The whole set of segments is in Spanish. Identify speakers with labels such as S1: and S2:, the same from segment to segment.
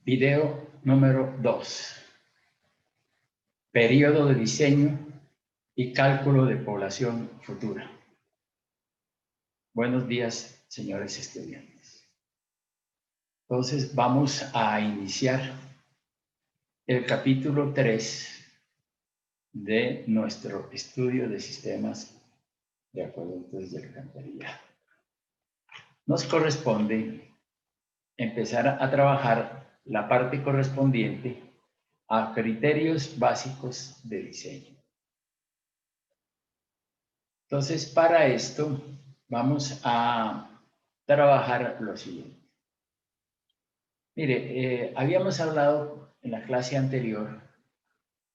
S1: Video número 2. Periodo de diseño y cálculo de población futura. Buenos días, señores estudiantes. Entonces, vamos a iniciar el capítulo 3 de nuestro estudio de sistemas de acueductos y alcantarillado. Nos corresponde empezar a trabajar la parte correspondiente a criterios básicos de diseño. Entonces, para esto vamos a trabajar lo siguiente. Mire, habíamos hablado en la clase anterior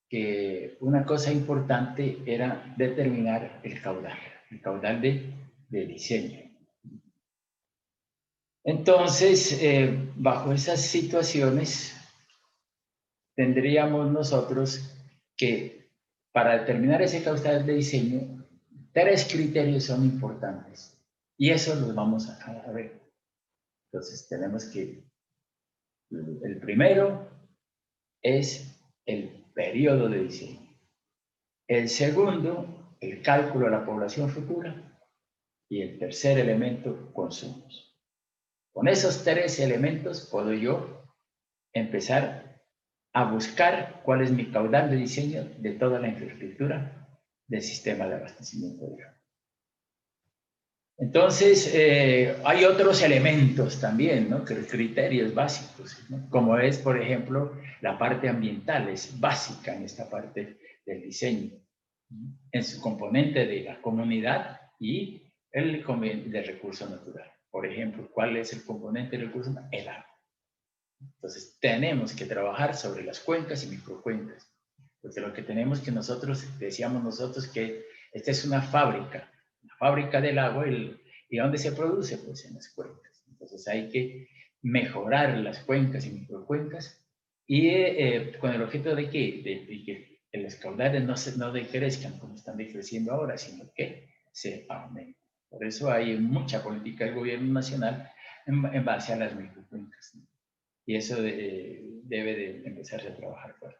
S1: que una cosa importante era determinar el caudal de diseño. Entonces, bajo esas situaciones, tendríamos nosotros que, para determinar ese caudal de diseño, 3 criterios son importantes. Y eso los vamos a ver. Entonces, tenemos que, el primero es el periodo de diseño. El segundo, el cálculo de la población futura. Y el tercer elemento, consumos. Con esos 3 elementos puedo yo empezar a buscar cuál es mi caudal de diseño de toda la infraestructura del sistema de abastecimiento de agua. Entonces, hay otros elementos también, ¿no? Criterios básicos, ¿no? Como es, por ejemplo, la parte ambiental, es básica en esta parte del diseño, ¿no? En su componente de la comunidad y el del recurso natural. Por ejemplo, ¿cuál es el componente del recurso natural? El agua. Entonces, tenemos que trabajar sobre las cuencas y microcuencas, porque lo que tenemos que nosotros, decíamos nosotros que esta es una fábrica, la fábrica del agua. ¿Y dónde se produce? Pues en las cuencas. Entonces hay que mejorar las cuencas y microcuencas y con el objeto de que los caudales no decrezcan como están decreciendo ahora, sino que se aumenten. Por eso hay mucha política del gobierno nacional en base a las microcuencas, ¿no? Y eso debe de empezarse a trabajar fuerte.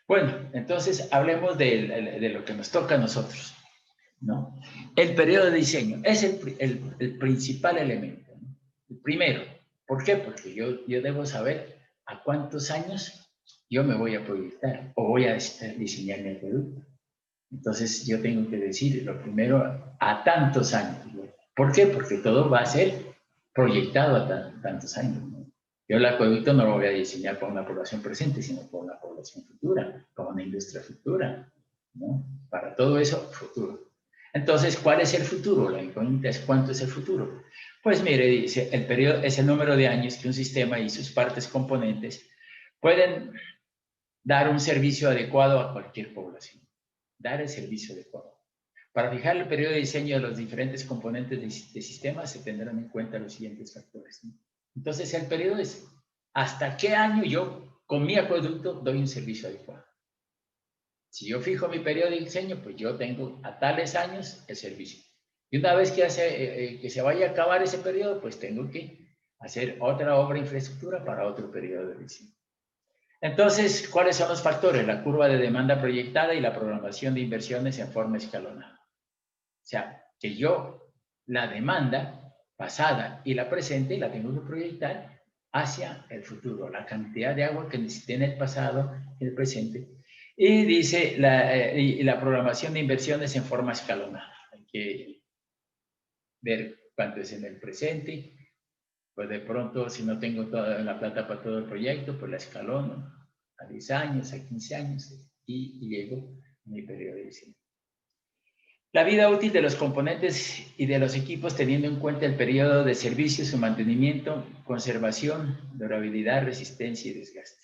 S1: Bueno, entonces hablemos de lo que nos toca a nosotros, ¿no? El periodo de diseño es el principal elemento, ¿no? El primero. ¿Por qué? Porque yo debo saber a cuántos años yo me voy a proyectar o voy a diseñar mi producto. Entonces yo tengo que decir lo primero, a tantos años. ¿Por qué? Porque todo va a ser proyectado a tantos años, ¿no? Yo el acueducto no lo voy a diseñar para una población presente, sino para una población futura, para una industria futura, ¿no? Para todo eso, futuro. Entonces, ¿cuál es el futuro? La incógnita es ¿cuánto es el futuro? Pues mire, dice, el periodo es el número de años que un sistema y sus partes componentes pueden dar un servicio adecuado a cualquier población. Dar el servicio adecuado. Para fijar el periodo de diseño de los diferentes componentes de sistemas se tendrán en cuenta los siguientes factores, ¿no? Entonces, el periodo es hasta qué año yo con mi acueducto doy un servicio adecuado. Si yo fijo mi periodo de diseño, pues yo tengo a tales años el servicio. Y una vez que se vaya a acabar ese periodo, pues tengo que hacer otra obra de infraestructura para otro periodo de diseño. Entonces, ¿cuáles son los factores? La curva de demanda proyectada y la programación de inversiones en forma escalonada. O sea, que yo la demanda pasada y la presente la tengo que proyectar hacia el futuro, la cantidad de agua que necesité en el pasado, en el presente. Y dice la programación de inversiones en forma escalonada. Hay que ver cuánto es en el presente. Pues de pronto, si no tengo toda la plata para todo el proyecto, pues la escalono a 10 años, a 15 años y llego a mi periodo de diseño. La vida útil de los componentes y de los equipos teniendo en cuenta el periodo de servicio, su mantenimiento, conservación, durabilidad, resistencia y desgaste.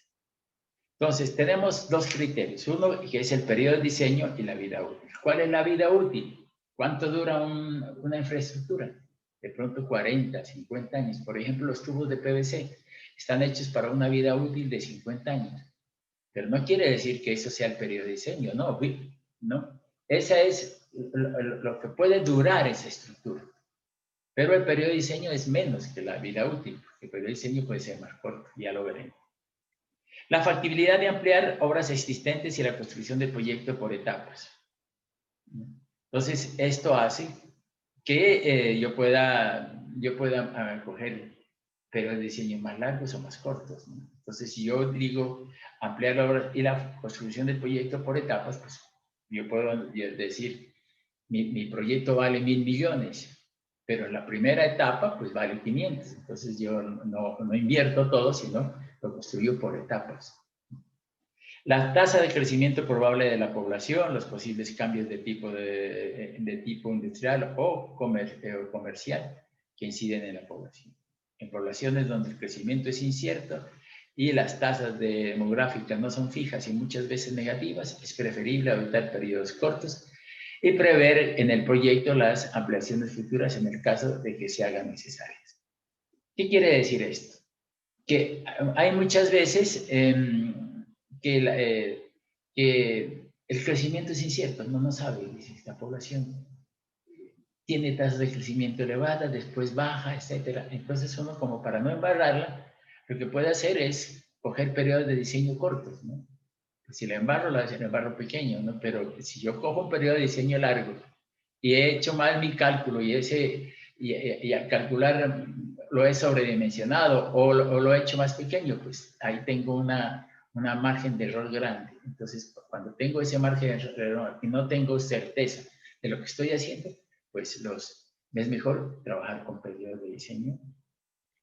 S1: Entonces, tenemos 2 criterios. Uno, que es el periodo de diseño y la vida útil. ¿Cuál es la vida útil? ¿Cuánto dura una infraestructura? De pronto 40, 50 años. Por ejemplo, los tubos de PVC están hechos para una vida útil de 50 años. Pero no quiere decir que eso sea el periodo de diseño, no. ¿No? Esa es lo que puede durar esa estructura. Pero el periodo de diseño es menos que la vida útil. El periodo de diseño puede ser más corto, ya lo veremos. La factibilidad de ampliar obras existentes y la construcción del proyecto por etapas. Entonces, esto hace que yo pueda coger periodos de diseño más largos o más cortos, ¿no? Entonces, si yo digo ampliar la obra y la construcción del proyecto por etapas, pues yo puedo decir, mi proyecto vale 1.000 millones, pero en la primera etapa, pues vale 500. Entonces, yo no invierto todo, sino lo construyo por etapas. La tasa de crecimiento probable de la población, los posibles cambios de tipo industrial o comercial que inciden en la población. En poblaciones donde el crecimiento es incierto y las tasas demográficas no son fijas y muchas veces negativas, es preferible adoptar periodos cortos y prever en el proyecto las ampliaciones futuras en el caso de que se hagan necesarias. ¿Qué quiere decir esto? Que hay muchas veces que el crecimiento es incierto, no sabe, dice, la población tiene tasas de crecimiento elevadas, después baja, etcétera. Entonces uno, como para no embarrarla, lo que puede hacer es coger periodos de diseño cortos, ¿no? Pues si la embarro, la embarro pequeño, ¿no? Pero si yo cojo un periodo de diseño largo y he hecho mal mi cálculo y al calcular lo he sobredimensionado o lo he hecho más pequeño, pues ahí tengo una margen de error grande. Entonces, cuando tengo ese margen de error y no tengo certeza de lo que estoy haciendo, pues es mejor trabajar con periodos de diseño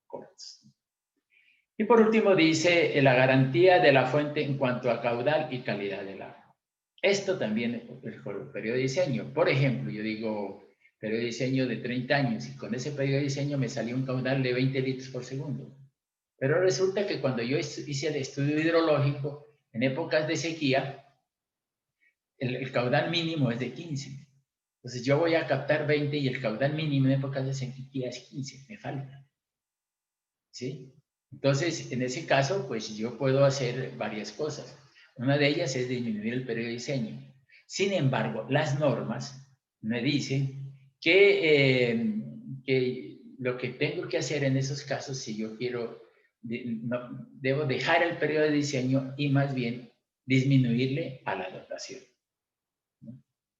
S1: cortos. Y por último dice la garantía de la fuente en cuanto a caudal y calidad del agua. Esto también es el periodo de diseño. Por ejemplo, yo digo periodo de diseño de 30 años y con ese periodo de diseño me salió un caudal de 20 litros por segundo. Pero resulta que cuando yo hice el estudio hidrológico, en épocas de sequía, el caudal mínimo es de 15. Entonces yo voy a captar 20 y el caudal mínimo en épocas de sequía es 15, me falta. ¿Sí? Entonces, en ese caso, pues yo puedo hacer varias cosas. Una de ellas es disminuir el periodo de diseño. Sin embargo, las normas me dicen que lo que tengo que hacer en esos casos, si yo quiero, debo dejar el periodo de diseño y más bien disminuirle a la dotación.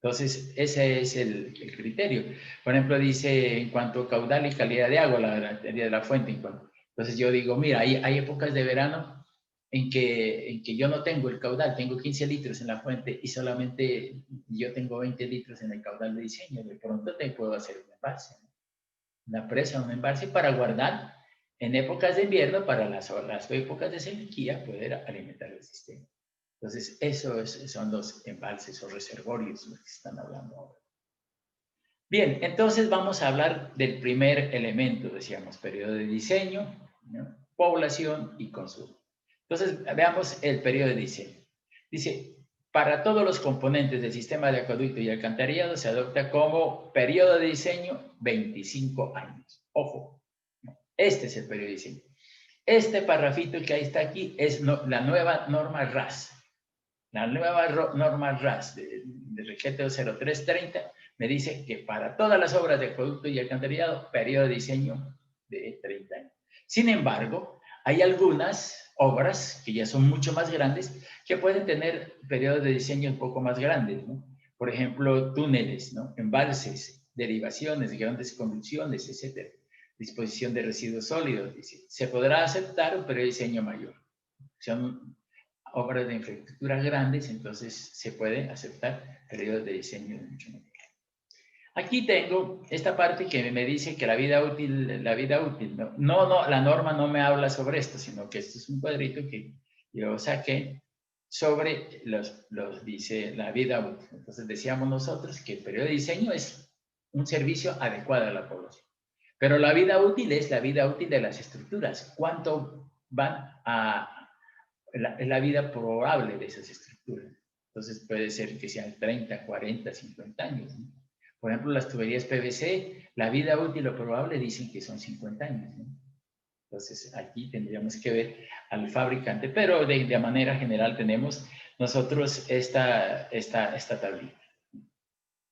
S1: Entonces, ese es el criterio. Por ejemplo, dice en cuanto a caudal y calidad de agua, la garantía de la fuente. Entonces yo digo, mira, hay épocas de verano en que yo no tengo el caudal, tengo 15 litros en la fuente y solamente yo tengo 20 litros en el caudal de diseño. De pronto te puedo hacer un embalse, ¿no? Una presa, un embalse para guardar en épocas de invierno, para las épocas de sequía, poder alimentar el sistema. Entonces, son los embalses o reservorios los que están hablando ahora. Bien, entonces vamos a hablar del primer elemento, decíamos, periodo de diseño, ¿no? Población y consumo. Entonces, veamos el periodo de diseño. Dice, para todos los componentes del sistema de acueducto y alcantarillado se adopta como periodo de diseño 25 años. Ojo, este es el periodo de diseño. Este parrafito que ahí está aquí es la nueva norma RAS. La nueva norma RAS de Reglamento 0330 me dice que para todas las obras de acueducto y alcantarillado, periodo de diseño de 30 años. Sin embargo, hay algunas obras que ya son mucho más grandes que pueden tener periodos de diseño un poco más grandes, ¿no? Por ejemplo, túneles, ¿no? Embalses, derivaciones, grandes conducciones, etcétera. Disposición de residuos sólidos. Dice, se podrá aceptar un periodo de diseño mayor. Son obras de infraestructura grandes, entonces se puede aceptar periodos de diseño de mucho menor. Aquí tengo esta parte que me dice que la vida útil, la norma no me habla sobre esto, sino que este es un cuadrito que yo saqué sobre dice la vida útil. Entonces decíamos nosotros que el periodo de diseño es un servicio adecuado a la población. Pero la vida útil es la vida útil de las estructuras. ¿Cuánto van la vida probable de esas estructuras? Entonces puede ser que sean 30, 40, 50 años, ¿no? Por ejemplo, las tuberías PVC, la vida útil o probable dicen que son 50 años, ¿no? Entonces aquí tendríamos que ver al fabricante, pero de manera general tenemos nosotros esta tablita.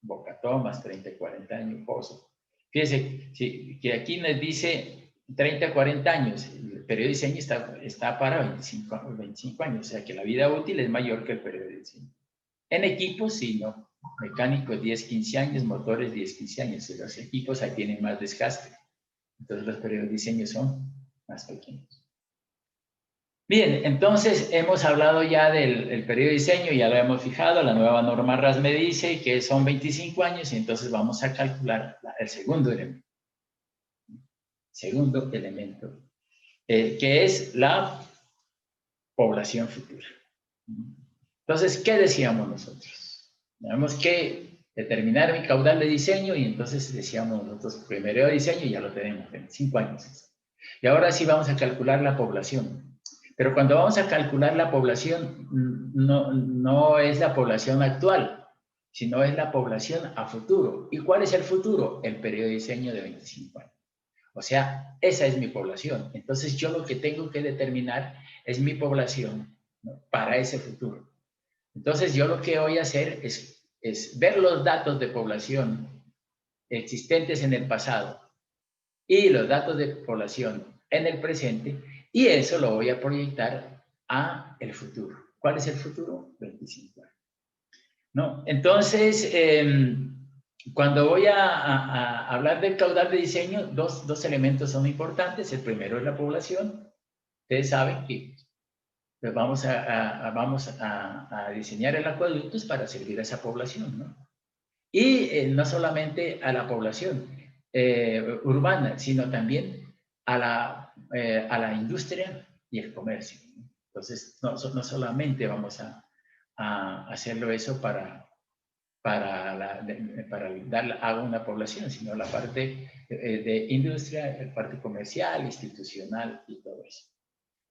S1: Bocatomas, 30 y 40 años, pozo. Fíjense que aquí nos dice 30, 40 años. El periodo de diseño está para 25 años, o sea que la vida útil es mayor que el periodo de diseño. En equipos, sí, no. Mecánicos 10, 15 años, motores 10, 15 años. Y los equipos ahí tienen más desgaste. Entonces los periodos de diseño son más pequeños. Bien, entonces hemos hablado ya del periodo de diseño, ya lo hemos fijado, la nueva norma RAS me dice que son 25 años y entonces vamos a calcular el segundo elemento. Segundo elemento, que es la población futura. Entonces, ¿qué decíamos nosotros? Tenemos que determinar mi caudal de diseño y entonces decíamos nosotros, periodo de diseño ya lo tenemos, 25 años. Y ahora sí vamos a calcular la población. Pero cuando vamos a calcular la población, no es la población actual, sino es la población a futuro. ¿Y cuál es el futuro? El periodo de diseño de 25 años. O sea, esa es mi población. Entonces yo lo que tengo que determinar es mi población, ¿no?, para ese futuro. Entonces yo lo que voy a hacer es ver los datos de población existentes en el pasado y los datos de población en el presente, y eso lo voy a proyectar a el futuro. ¿Cuál es el futuro? 25 años. ¿No? Entonces, cuando voy a hablar del caudal de diseño, dos elementos son importantes. El primero es la población. Ustedes saben que pues vamos a diseñar el acueducto para servir a esa población, ¿no? Y no solamente a la población urbana, sino también a la industria y el comercio. Entonces, no solamente vamos a hacerlo eso para dar a una población, sino la parte de industria, la parte comercial, institucional y todo eso.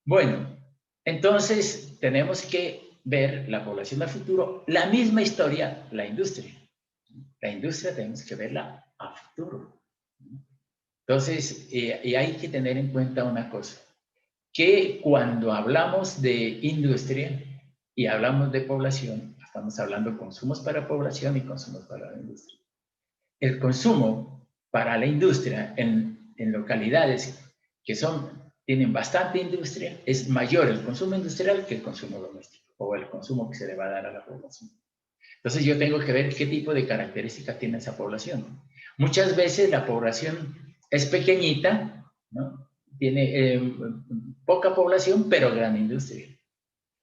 S1: Bueno, entonces tenemos que ver la población a futuro, la misma historia, la industria. La industria tenemos que verla a futuro. Entonces, y hay que tener en cuenta una cosa, que cuando hablamos de industria y hablamos de población, estamos hablando de consumos para población y consumos para la industria. El consumo para la industria en localidades que tienen bastante industria, es mayor el consumo industrial que el consumo doméstico o el consumo que se le va a dar a la población. Entonces yo tengo que ver qué tipo de características tiene esa población. Muchas veces la población es pequeñita, ¿no? Tiene poca población, pero gran industria.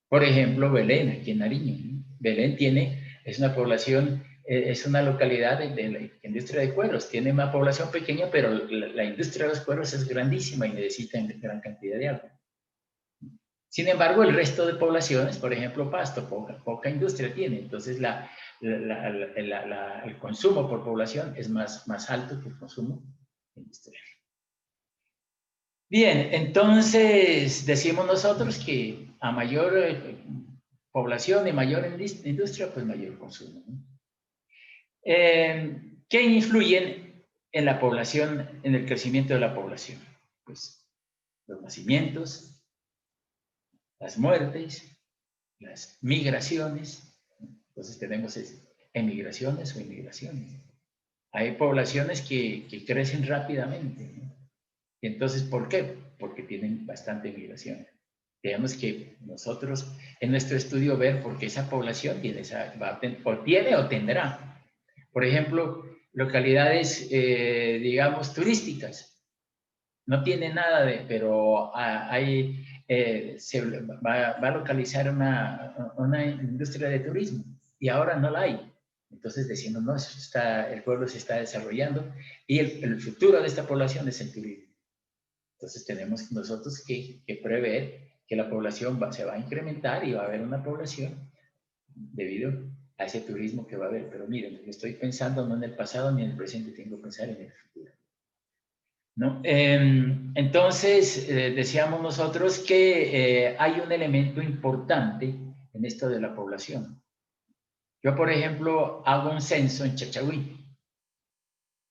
S1: Por ejemplo, Belén, aquí en Nariño, ¿no? Belén es una población, es una localidad de la industria de cueros. Tiene una población pequeña, pero la industria de los cueros es grandísima y necesita gran cantidad de agua. Sin embargo, el resto de poblaciones, por ejemplo, Pasto, poca industria tiene. Entonces, el consumo por población es más alto que el consumo industrial. Bien, entonces decimos nosotros que a mayor población y mayor industria, pues mayor consumo, ¿no? ¿Qué influyen en la población, en el crecimiento de la población? Pues los nacimientos, las muertes, las migraciones. Entonces tenemos emigraciones o inmigraciones. Hay poblaciones que crecen rápidamente, ¿no? Y entonces, ¿por qué? Porque tienen bastante migración. Tenemos que nosotros en nuestro estudio ver por qué esa población tiene o tendrá. Por ejemplo, localidades, digamos, turísticas. No tiene nada pero se va a localizar una industria de turismo y ahora no la hay. Entonces decimos, no, el pueblo se está desarrollando y el futuro de esta población es el turismo. Entonces tenemos nosotros que prever que la población se va a incrementar y va a haber una población debido a ese turismo que va a haber. Pero miren, estoy pensando no en el pasado ni en el presente, tengo que pensar en el futuro, ¿no? Entonces, decíamos nosotros que hay un elemento importante en esto de la población. Yo, por ejemplo, hago un censo en Chachagüí.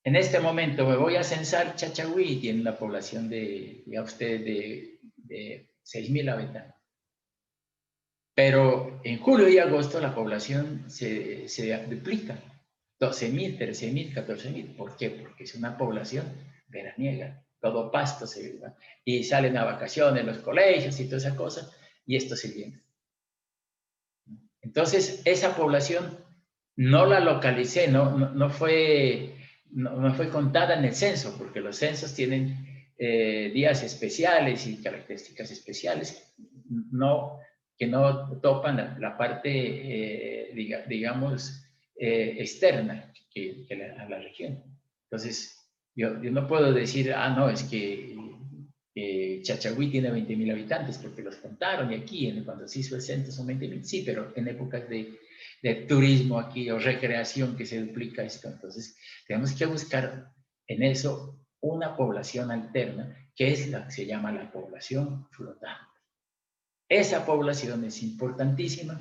S1: En este momento me voy a censar Chachagüí y tiene una población de 6.000 habitantes. Pero en julio y agosto la población se duplica. 12.000, 13.000, 14.000. ¿Por qué? Porque es una población veraniega. todo pasto, y salen a vacaciones los colegios y toda esa cosa, y esto se llena. Entonces, esa población no la localicé, no fue contada en el censo, porque los censos tienen días especiales y características especiales, que no topan la parte, digamos, externa a la región. Entonces, yo no puedo decir, no, es que Chachagüí tiene 20.000 habitantes porque los contaron, y aquí, cuando se hizo el censo, son 20.000. Sí, pero en épocas de turismo aquí o recreación que se duplica esto. Entonces, tenemos que buscar en eso una población alterna, que es la que se llama la población flotante. Esa población es importantísima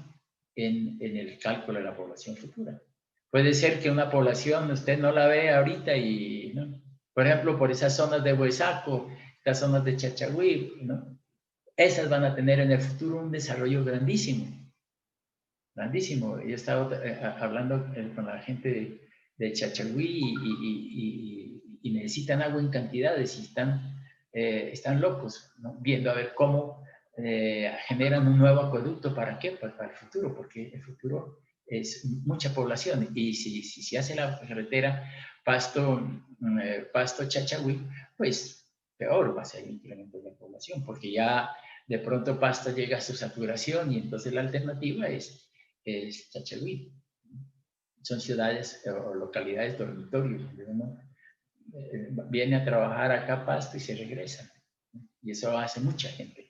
S1: en el cálculo de la población futura. Puede ser que una población usted no la ve ahorita y, ¿no? Por ejemplo, por esas zonas de Huesaco, las zonas de Chachagüí, ¿no? Esas van a tener en el futuro un desarrollo grandísimo. Grandísimo. Yo he estado hablando con la gente de Chachagüí y necesitan agua en cantidades y están locos, ¿no? Viendo a ver cómo generan un nuevo acueducto. ¿Para qué? Pues para el futuro, porque el futuro es mucha población, y si se hace la carretera Pasto-Chachagüí, pues peor va a ser el incremento de la población, porque ya de pronto Pasto llega a su saturación, y entonces la alternativa es Chachagüí. Son ciudades o localidades dormitorios, ¿no? Viene a trabajar acá a Pasto y se regresa, y eso hace mucha gente.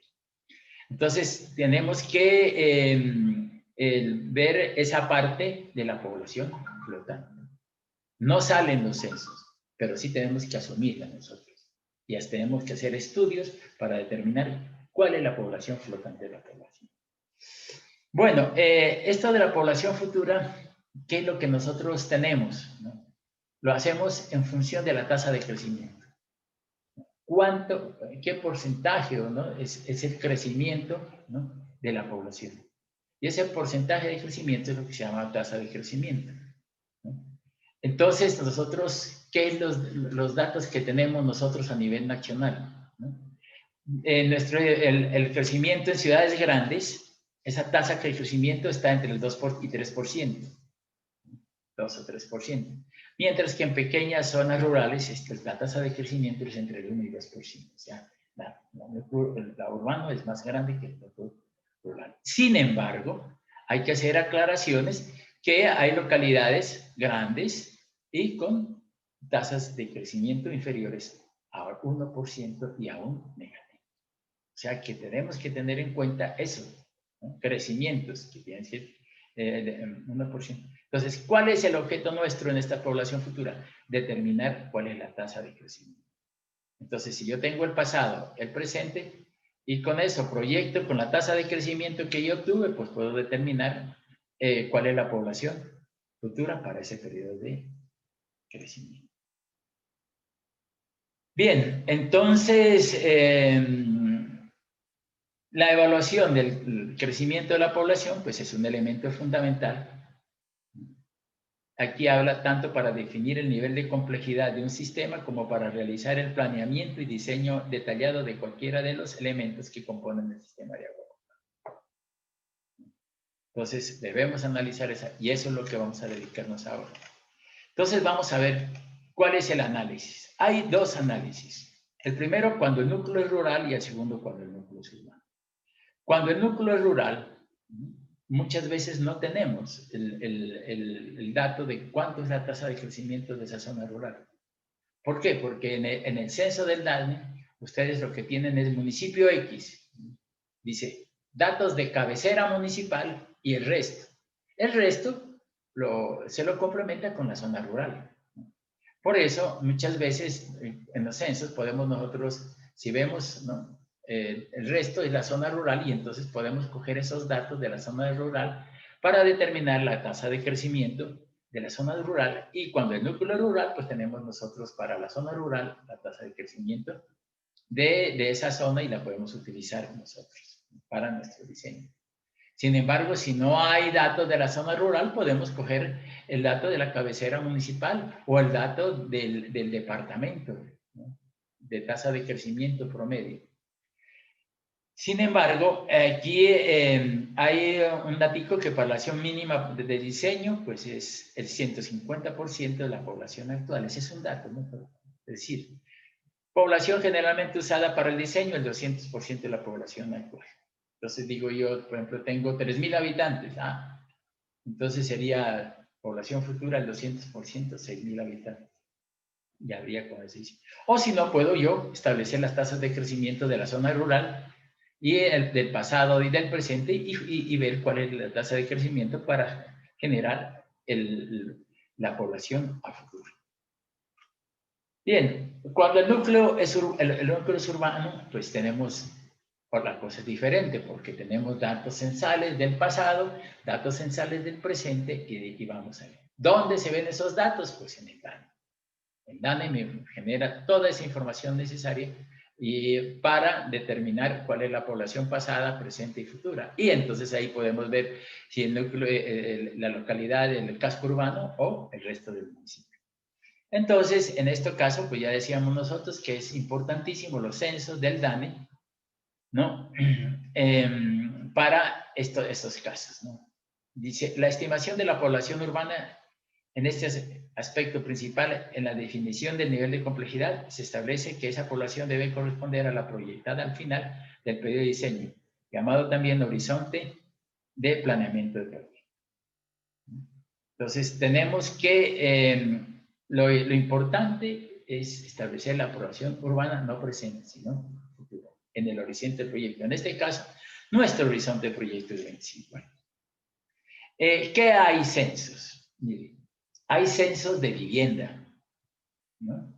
S1: Entonces tenemos que ver esa parte de la población flotante. No salen los censos, pero sí tenemos que asumirla nosotros, y tenemos que hacer estudios para determinar cuál es la población flotante de la población. Bueno, esto de la población futura, ¿qué es lo que nosotros tenemos, ¿no? Lo hacemos en función de la tasa de crecimiento. ¿Qué porcentaje, ¿no? es el crecimiento, ¿no? de la población? Y ese porcentaje de crecimiento es lo que se llama tasa de crecimiento, ¿no? Entonces, nosotros, ¿qué es los datos que tenemos nosotros a nivel nacional, ¿no? El crecimiento en ciudades grandes, esa tasa de crecimiento está entre el 2 y 3%, 2 o 3%. Mientras que en pequeñas zonas rurales, la tasa de crecimiento es entre el 1 y 2%. O sea, la urbano es más grande que el rural. Sin embargo, hay que hacer aclaraciones que hay localidades grandes y con tasas de crecimiento inferiores a 1% y aún negativas. O sea, que tenemos que tener en cuenta eso, ¿no? Crecimientos que tienen que ser 1%. Entonces, ¿cuál es el objeto nuestro en esta población futura? Determinar cuál es la tasa de crecimiento. Entonces, si yo tengo el pasado, el presente, y con eso proyecto con la tasa de crecimiento que yo obtuve, pues puedo determinar cuál es la población futura para ese periodo de crecimiento. Bien, entonces, la evaluación del crecimiento de la población, pues es un elemento fundamental. Aquí habla tanto para definir el nivel de complejidad de un sistema como para realizar el planeamiento y diseño detallado de cualquiera de los elementos que componen el sistema de agua. Entonces, debemos analizar esa, y eso es lo que vamos a dedicarnos ahora. Entonces, vamos a ver cuál es el análisis. Hay dos análisis. El primero, cuando el núcleo es rural, y el segundo, cuando el núcleo es urbano. Cuando el núcleo es rural, muchas veces no tenemos el dato de cuánto es la tasa de crecimiento de esa zona rural. ¿Por qué? Porque en el censo del DANE, ustedes lo que tienen es municipio X. Dice, datos de cabecera municipal y el resto. El resto se lo complementa con la zona rural. Por eso, muchas veces en los censos podemos nosotros, si vemos, ¿no? El resto es la zona rural, y entonces podemos coger esos datos de la zona rural para determinar la tasa de crecimiento de la zona rural, y cuando el núcleo rural, pues tenemos nosotros para la zona rural la tasa de crecimiento de esa zona, y la podemos utilizar nosotros para nuestro diseño. Sin embargo, si no hay datos de la zona rural, podemos coger el dato de la cabecera municipal o el dato del departamento, ¿no? de tasa de crecimiento promedio. Sin embargo, aquí hay un datico que para la población mínima de diseño, pues es el 150% de la población actual. Ese es un dato, ¿no? Es decir, población generalmente usada para el diseño, el 200% de la población actual. Entonces digo yo, por ejemplo, tengo 3.000 habitantes. Entonces sería población futura el 200%, 6.000 habitantes. Ya habría con eso. O si no, puedo yo establecer las tasas de crecimiento de la zona rural y del pasado y del presente y ver cuál es la tasa de crecimiento para generar la población a futuro. Bien, cuando el núcleo es urbano, pues tenemos la cosa es diferente, porque tenemos datos censales del pasado, datos censales del presente y vamos a ver. ¿Dónde se ven esos datos? Pues en el DANE. El DANE me genera toda esa información necesaria para determinar cuál es la población pasada, presente y futura. Y entonces ahí podemos ver si el núcleo, la localidad en el casco urbano o el resto del municipio. Entonces, en este caso, pues ya decíamos nosotros que es importantísimo los censos del DANE, ¿no? Para estos casos, ¿no? Dice, la estimación de la población urbana en este aspecto principal, en la definición del nivel de complejidad, se establece que esa población debe corresponder a la proyectada al final del periodo de diseño, llamado también horizonte de planeamiento de proyecto. Entonces, tenemos que, lo importante es establecer la población urbana no presente, sino futura, en el horizonte del proyecto. En este caso, nuestro horizonte de proyecto es 25 años. ¿Qué hay censos? Miren, hay censos de vivienda, ¿no?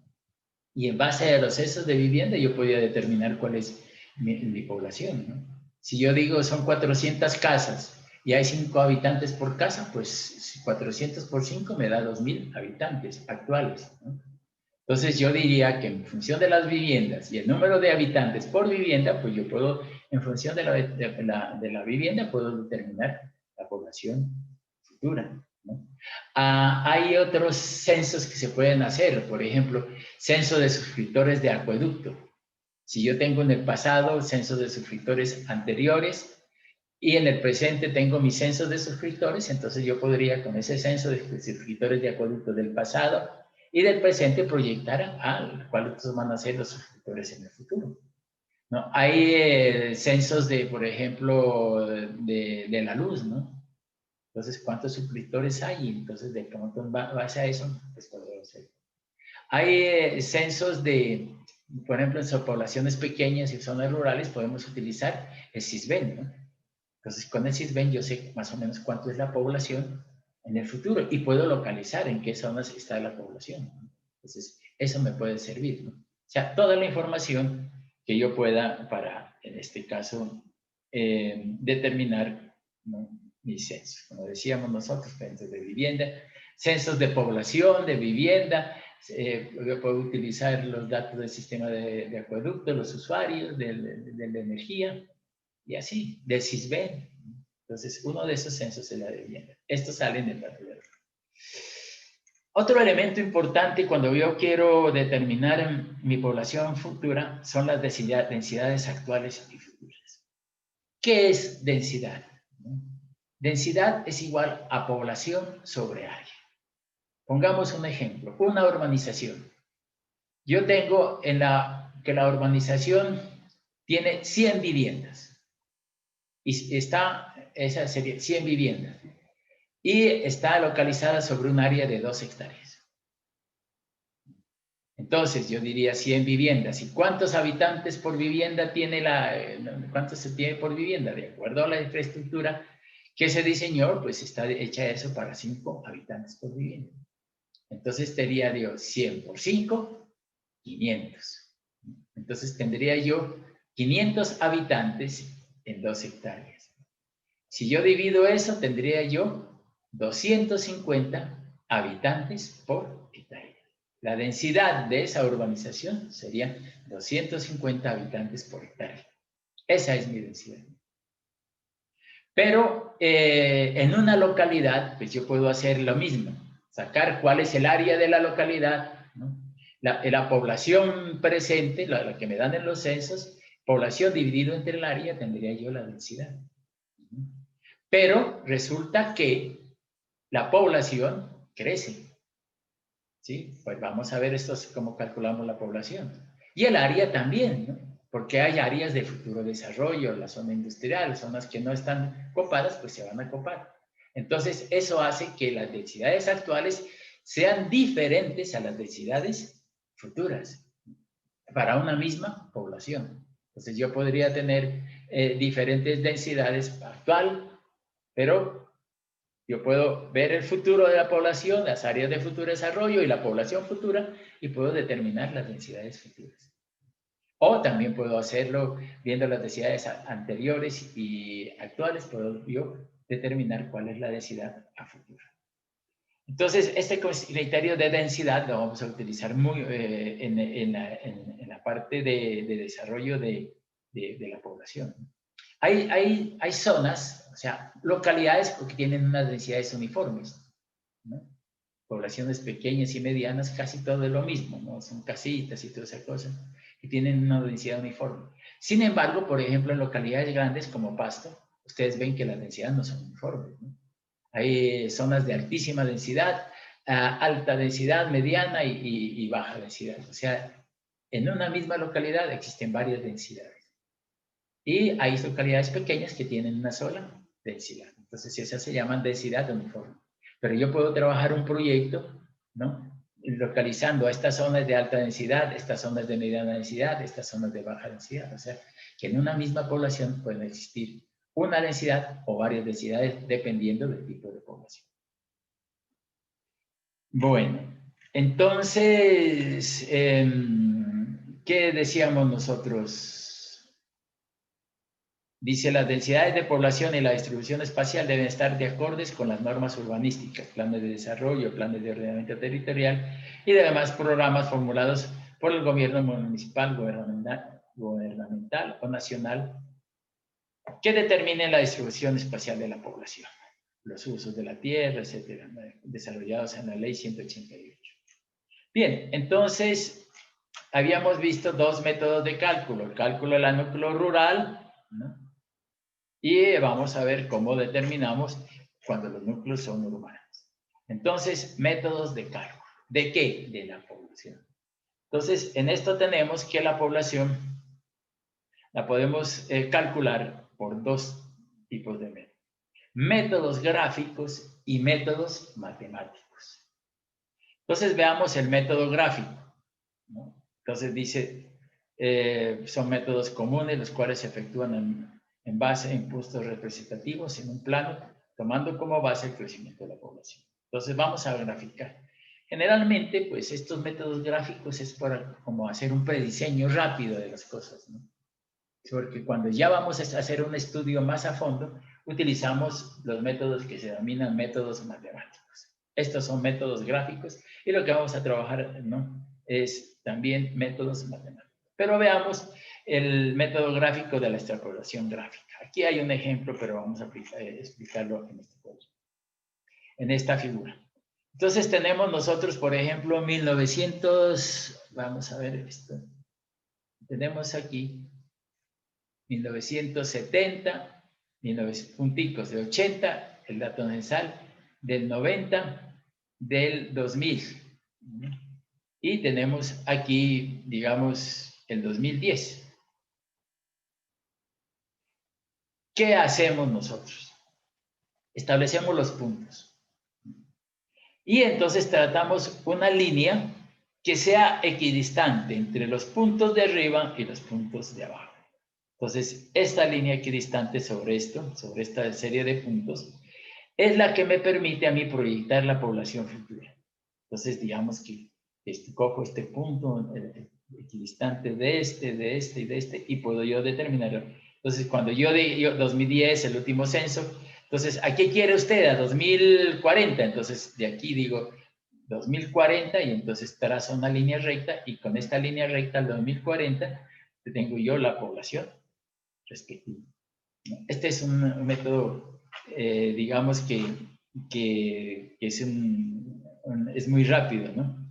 S1: Y en base a los censos de vivienda yo podría determinar cuál es mi población, ¿no? Si yo digo son 400 casas y hay 5 habitantes por casa, pues 400 por 5 me da 2.000 habitantes actuales, ¿no? Entonces yo diría que en función de las viviendas y el número de habitantes por vivienda, pues yo puedo, en función de la vivienda, puedo determinar la población futura, ¿no? Hay otros censos que se pueden hacer, por ejemplo, censo de suscriptores de acueducto. Si yo tengo en el pasado censo de suscriptores anteriores y en el presente tengo mi censo de suscriptores, entonces yo podría con ese censo de suscriptores de acueducto del pasado y del presente proyectar a cuáles van a ser los suscriptores en el futuro, ¿no? Hay censos de, por ejemplo, de la luz, ¿no? Entonces, ¿cuántos suscriptores hay? Entonces, de pronto, en base a eso, pues podemos hacer. Hay censos de, por ejemplo, en poblaciones pequeñas y zonas rurales podemos utilizar el CISBEN, ¿no? Entonces, con el CISBEN yo sé más o menos cuánto es la población en el futuro y puedo localizar en qué zonas está la población, ¿no? Entonces, eso me puede servir, ¿no? O sea, toda la información que yo pueda para, en este caso, determinar, ¿no?, mis censos. Como decíamos nosotros, censos de vivienda, censos de población, de vivienda. Yo puedo utilizar los datos del sistema de acueducto, los usuarios, de la energía, y así, del CISBEN. Entonces, uno de esos censos es la de vivienda. Estos salen del dato de acueducto. Otro elemento importante cuando yo quiero determinar mi población futura son las densidades actuales y futuras. ¿Qué es densidad? Densidad es igual a población sobre área. Pongamos un ejemplo, una urbanización. Yo tengo que la urbanización tiene 100 viviendas. Y esa sería 100 viviendas. Y está localizada sobre un área de 2 hectáreas. Entonces, yo diría 100 viviendas. ¿Y cuántos habitantes por vivienda tiene cuántos se tiene por vivienda? De acuerdo a la infraestructura que se diseñó, pues está hecha eso para 5 habitantes por vivienda. Entonces tendría yo 100 por 5, 500. Entonces tendría yo 500 habitantes en 2 hectáreas. Si yo divido eso, tendría yo 250 habitantes por hectárea. La densidad de esa urbanización sería 250 habitantes por hectárea. Esa es mi densidad. Pero en una localidad, pues yo puedo hacer lo mismo. Sacar cuál es el área de la localidad, ¿no?, La población presente, la que me dan en los censos, población dividido entre el área, tendría yo la densidad. Pero resulta que la población crece. ¿Sí? Pues vamos a ver esto cómo calculamos la población. Y el área también, ¿no? Porque hay áreas de futuro desarrollo, la zona industrial, zonas que no están copadas, pues se van a copar. Entonces, eso hace que las densidades actuales sean diferentes a las densidades futuras para una misma población. Entonces, yo podría tener diferentes densidades actual, pero yo puedo ver el futuro de la población, las áreas de futuro desarrollo y la población futura y puedo determinar las densidades futuras. O también puedo hacerlo viendo las densidades anteriores y actuales, puedo yo determinar cuál es la densidad a futuro. Entonces, este criterio de densidad lo vamos a utilizar muy, en la parte de desarrollo de la población. Hay zonas, o sea, localidades que tienen unas densidades uniformes, ¿no? Poblaciones pequeñas y medianas, casi todo es lo mismo, ¿no? Son casitas y toda esa cosa, y tienen una densidad uniforme. Sin embargo, por ejemplo, en localidades grandes como Pasto, ustedes ven que las densidades no son uniformes, ¿no? Hay zonas de altísima densidad, alta densidad, mediana y baja densidad. O sea, en una misma localidad existen varias densidades. Y hay localidades pequeñas que tienen una sola densidad. Entonces, esas se llaman densidad uniforme. Pero yo puedo trabajar un proyecto, ¿no? Localizando a estas zonas de alta densidad, estas zonas de mediana densidad, estas zonas de baja densidad. O sea, que en una misma población pueden existir una densidad o varias densidades dependiendo del tipo de población. Bueno, entonces, ¿qué decíamos nosotros? Dice, las densidades de población y la distribución espacial deben estar de acordes con las normas urbanísticas, planes de desarrollo, planes de ordenamiento territorial y demás programas formulados por el gobierno municipal, gubernamental o nacional que determinen la distribución espacial de la población, los usos de la tierra, etcétera, desarrollados en la ley 188. Bien, entonces habíamos visto dos métodos de cálculo, el cálculo de la núcleo rural, ¿no? Y vamos a ver cómo determinamos cuando los núcleos son urbanos. Entonces, métodos de cálculo. ¿De qué? De la población. Entonces, en esto tenemos que la población la podemos calcular por dos tipos de métodos. Métodos gráficos y métodos matemáticos. Entonces, veamos el método gráfico, ¿no? Entonces, dice, son métodos comunes los cuales se efectúan en base a impuestos representativos en un plano, tomando como base el crecimiento de la población. Entonces vamos a graficar. Generalmente, pues estos métodos gráficos es para como hacer un prediseño rápido de las cosas, ¿no? Porque cuando ya vamos a hacer un estudio más a fondo, utilizamos los métodos que se denominan métodos matemáticos. Estos son métodos gráficos y lo que vamos a trabajar, ¿no?, es también métodos matemáticos. Pero veamos el método gráfico de la extrapolación gráfica. Aquí hay un ejemplo, pero vamos a explicarlo en esta figura. Entonces tenemos nosotros, por ejemplo, 1900, vamos a ver esto. Tenemos aquí 1970, 19 punticos de 80, el dato censal, del 90, del 2000. Y tenemos aquí, digamos, el 2010. ¿Qué hacemos nosotros? Establecemos los puntos. Y entonces tratamos una línea que sea equidistante entre los puntos de arriba y los puntos de abajo. Entonces, esta línea equidistante sobre esto, sobre esta serie de puntos, es la que me permite a mí proyectar la población futura. Entonces, digamos que cojo este punto equidistante de este y de este, y puedo yo determinarlo. Entonces, cuando yo 2010, el último censo, entonces, ¿a qué quiere usted? A 2040. Entonces, de aquí digo 2040 y entonces trazo una línea recta y con esta línea recta al 2040 tengo yo la población respectiva. Este es un método, digamos que es muy rápido, ¿no?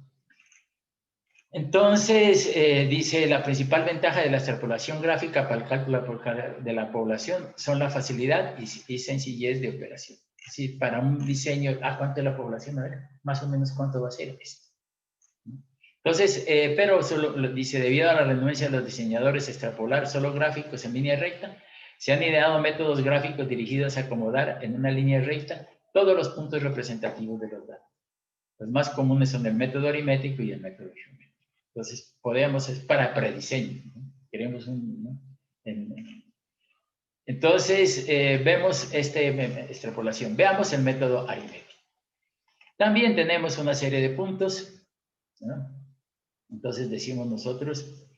S1: Entonces, dice, la principal ventaja de la extrapolación gráfica para el cálculo de la población son la facilidad y sencillez de operación. Sí, para un diseño, ¿cuánto es la población? A ver, más o menos cuánto va a ser esto. Entonces, pero solo dice, debido a la renuencia de los diseñadores a extrapolar solo gráficos en línea recta, se han ideado métodos gráficos dirigidos a acomodar en una línea recta todos los puntos representativos de los datos. Los más comunes son el método aritmético y el método geométrico. Entonces, podemos, es para prediseño, ¿no? Queremos un, ¿no? Entonces, vemos esta extrapolación. Veamos el método aritmético. También tenemos una serie de puntos, ¿no? Entonces, decimos nosotros,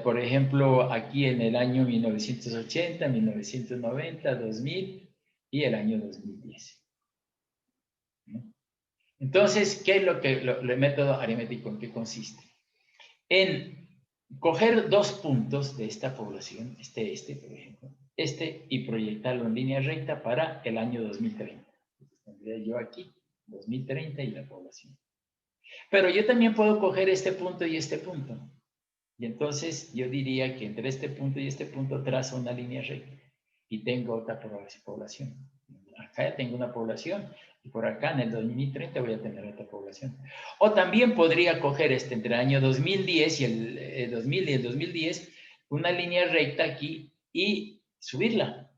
S1: por ejemplo, aquí en el año 1980, 1990, 2000 y el año 2010. ¿No? Entonces, ¿qué es lo que el método aritmético en qué consiste? En coger dos puntos de esta población, por ejemplo, y proyectarlo en línea recta para el año 2030. Entonces, tendría yo aquí 2030 y la población. Pero yo también puedo coger este punto y este punto. Y entonces yo diría que entre este punto y este punto trazo una línea recta y tengo otra población. Acá ya tengo una población y por acá en el 2030 voy a tener otra población. O también podría coger entre el año 2010 y el 2000 y el 2010 una línea recta aquí y subirla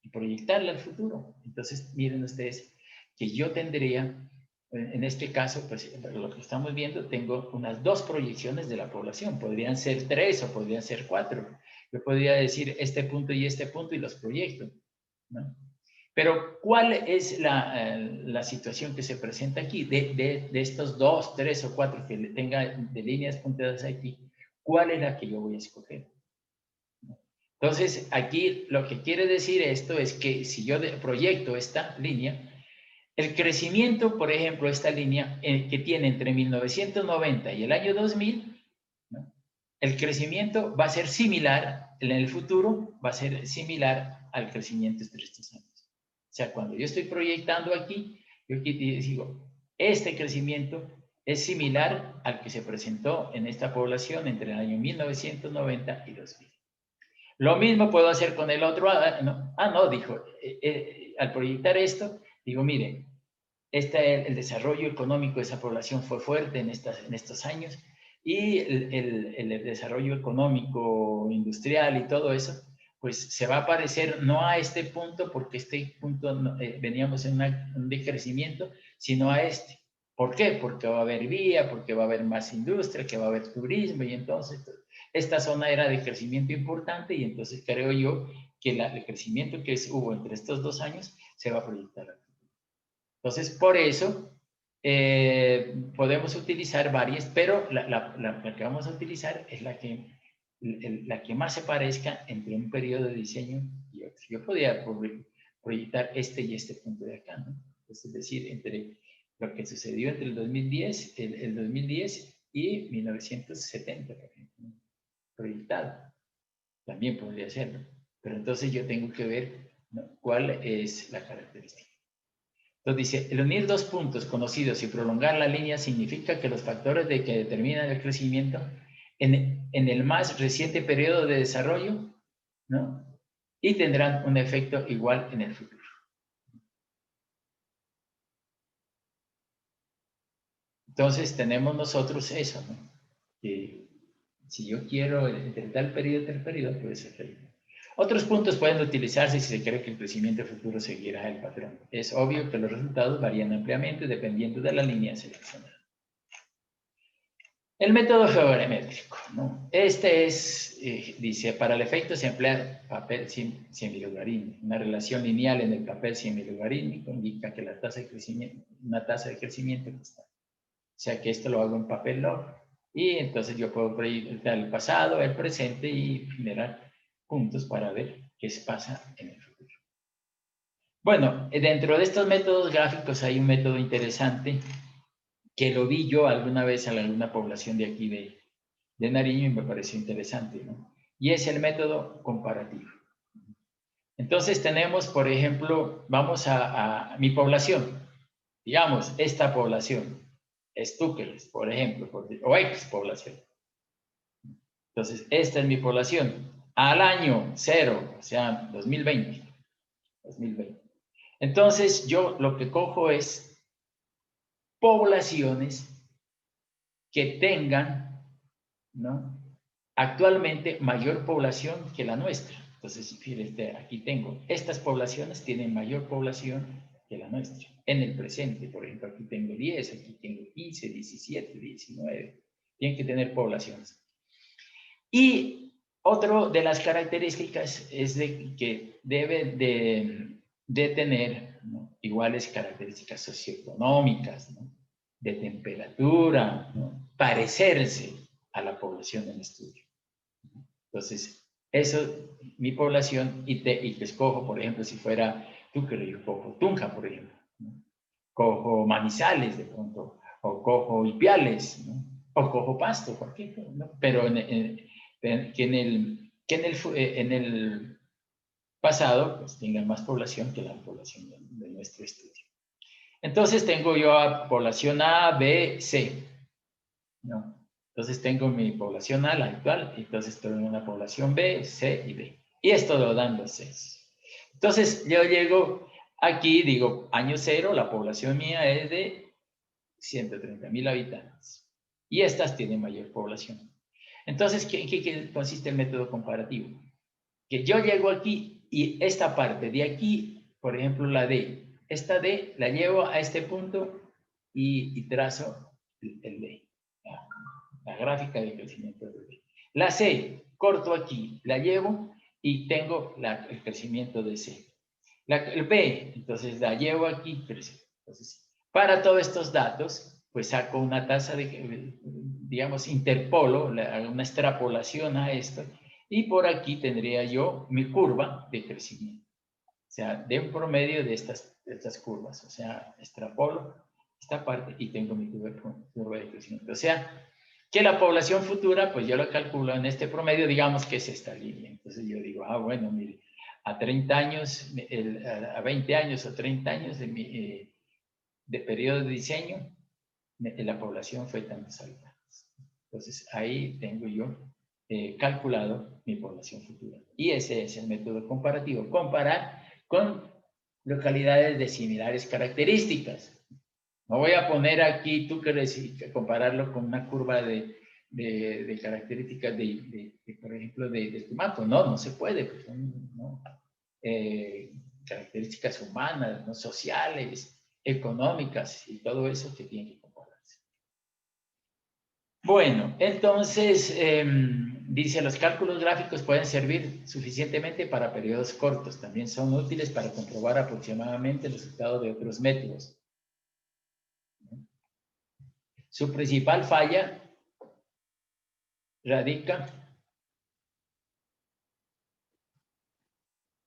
S1: y proyectarla al futuro. Entonces miren ustedes que yo tendría, en este caso, pues lo que estamos viendo, tengo unas dos proyecciones de la población. Podrían ser 3 o podrían ser 4. Yo podría decir este punto y los proyecto, ¿no? Pero, ¿cuál es la situación que se presenta aquí? De estos 2, 3 o 4 que tenga de líneas punteadas aquí, ¿cuál es la que yo voy a escoger? Entonces, aquí lo que quiere decir esto es que si yo proyecto esta línea, el crecimiento, por ejemplo, esta línea que tiene entre 1990 y el año 2000, ¿no? El crecimiento va a ser similar, en el futuro va a ser similar al crecimiento entre estos años. O sea, cuando yo estoy proyectando aquí, yo aquí digo, este crecimiento es similar al que se presentó en esta población entre el año 1990 y 2000. Lo mismo puedo hacer con el otro. No, dijo, al proyectar esto, digo, mire, el desarrollo económico de esa población fue fuerte en estos años y el desarrollo económico, industrial y todo eso, pues se va a parecer no a este punto, porque este punto veníamos en un decrecimiento, sino a este. ¿Por qué? Porque va a haber vía, porque va a haber más industria, que va a haber turismo y entonces esta zona era de crecimiento importante y entonces creo yo que el crecimiento que hubo entre estos 2 años se va a proyectar. Entonces, por eso podemos utilizar varias, pero la que vamos a utilizar es la que más se parezca entre un periodo de diseño y otro. Yo podría proyectar este y este punto de acá, ¿no? Es decir, entre lo que sucedió entre el 2010, el 2010 y 1970, por ejemplo, ¿no? Proyectado. También podría hacerlo. Pero entonces yo tengo que ver, ¿no?, cuál es la característica. Entonces dice, el unir dos puntos conocidos y prolongar la línea significa que los factores que determinan el crecimiento en el más reciente periodo de desarrollo, ¿no?, y tendrán un efecto igual en el futuro. Entonces tenemos nosotros eso, ¿no?, que si yo quiero entre tal periodo, puede ser. Otros puntos pueden utilizarse si se cree que el crecimiento futuro seguirá el patrón. Es obvio que los resultados varían ampliamente dependiendo de la línea seleccionada. El método geométrico, ¿no? Este es, dice, para el efecto se emplea papel semilogarítmico. Una relación lineal en el papel semilogarítmico indica que la tasa de crecimiento, una tasa de crecimiento constante. O sea que esto lo hago en papel log. Y entonces yo puedo proyectar el pasado, el presente y generar puntos para ver qué pasa en el futuro. Bueno, dentro de estos métodos gráficos hay un método interesante que lo vi yo alguna vez en alguna población de aquí de Nariño y me pareció interesante, ¿no? Y es el método comparativo. Entonces tenemos, por ejemplo, vamos a mi población, digamos, esta población. estúqueles, por ejemplo, o X población. Entonces, esta es mi población. Al año 0, o sea, 2020. Entonces, yo lo que cojo es poblaciones que tengan, ¿no?, actualmente mayor población que la nuestra. Entonces, fíjate, aquí tengo, estas poblaciones tienen mayor población que la nuestra. En el presente, por ejemplo, aquí tengo 10, aquí tengo 15, 17, 19. Tienen que tener poblaciones. Y otro de las características es de que debe de tener, ¿no?, iguales características socioeconómicas, ¿no?, de temperatura, ¿no?, parecerse a la población en estudio. Entonces, eso, mi población, y te escojo, por ejemplo, si fuera Túquerres, yo cojo Tunja, por ejemplo, ¿no?, cojo Manizales de pronto, o cojo Ipiales, ¿no?, o cojo Pasto, cualquier, ¿no?, pero que en el pasado pues tengan más población que la población de nuestro estudio. Entonces tengo yo a población A, B, C, ¿no? Entonces tengo mi población A, la actual, entonces tengo una población B, C y D. Y esto lo dan los Cs. Entonces yo llego aquí, digo, año 0, la población mía es de 130,000 habitantes. Y estas tienen mayor población. Entonces, ¿en qué consiste el método comparativo? Que yo llego aquí y esta parte de aquí, por ejemplo, la D, esta D la llevo a este punto y trazo el D, la gráfica de crecimiento del D. La C, corto aquí, la llevo y tengo el crecimiento de C. El B, entonces la llevo aquí, crece. Entonces, para todos estos datos, pues saco una tasa de, digamos, interpolo, una extrapolación a esto, y por aquí tendría yo mi curva de crecimiento. O sea, de un promedio de estas curvas. O sea, extrapolo esta parte y tengo mi curva de crecimiento. O sea, que la población futura, pues yo lo calculo en este promedio, digamos que es esta línea. Entonces yo digo, bueno, mire, a 30 años, a 20 años o 30 años de periodo de diseño, la población fue tantos habitantes. Entonces ahí tengo yo calculado mi población futura. Y ese es el método comparativo. Comparar con localidades de similares características. No voy a poner aquí, tú quieres compararlo con una curva de características por ejemplo, de tomato. No se puede. Pues, no. Características humanas, ¿no?, sociales, económicas y todo eso que tiene que compararse. Bueno, entonces, dice, los cálculos gráficos pueden servir suficientemente para periodos cortos. También son útiles para comprobar aproximadamente el resultado de otros métodos. Su principal falla radica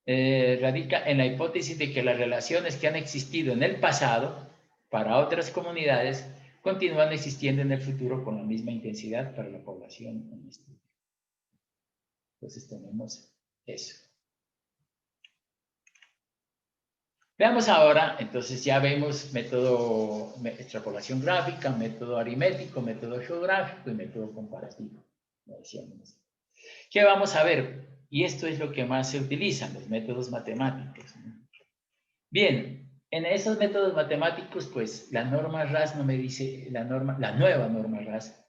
S1: en la hipótesis de que las relaciones que han existido en el pasado para otras comunidades continúan existiendo en el futuro con la misma intensidad para la población en estudio. Entonces tenemos eso. Veamos ahora, entonces ya vemos método extrapolación gráfica, método aritmético, método geográfico y método comparativo. ¿Qué vamos a ver? Y esto es lo que más se utilizan, los métodos matemáticos. Bien, en esos métodos matemáticos, pues la norma RAS no me dice, la nueva norma RAS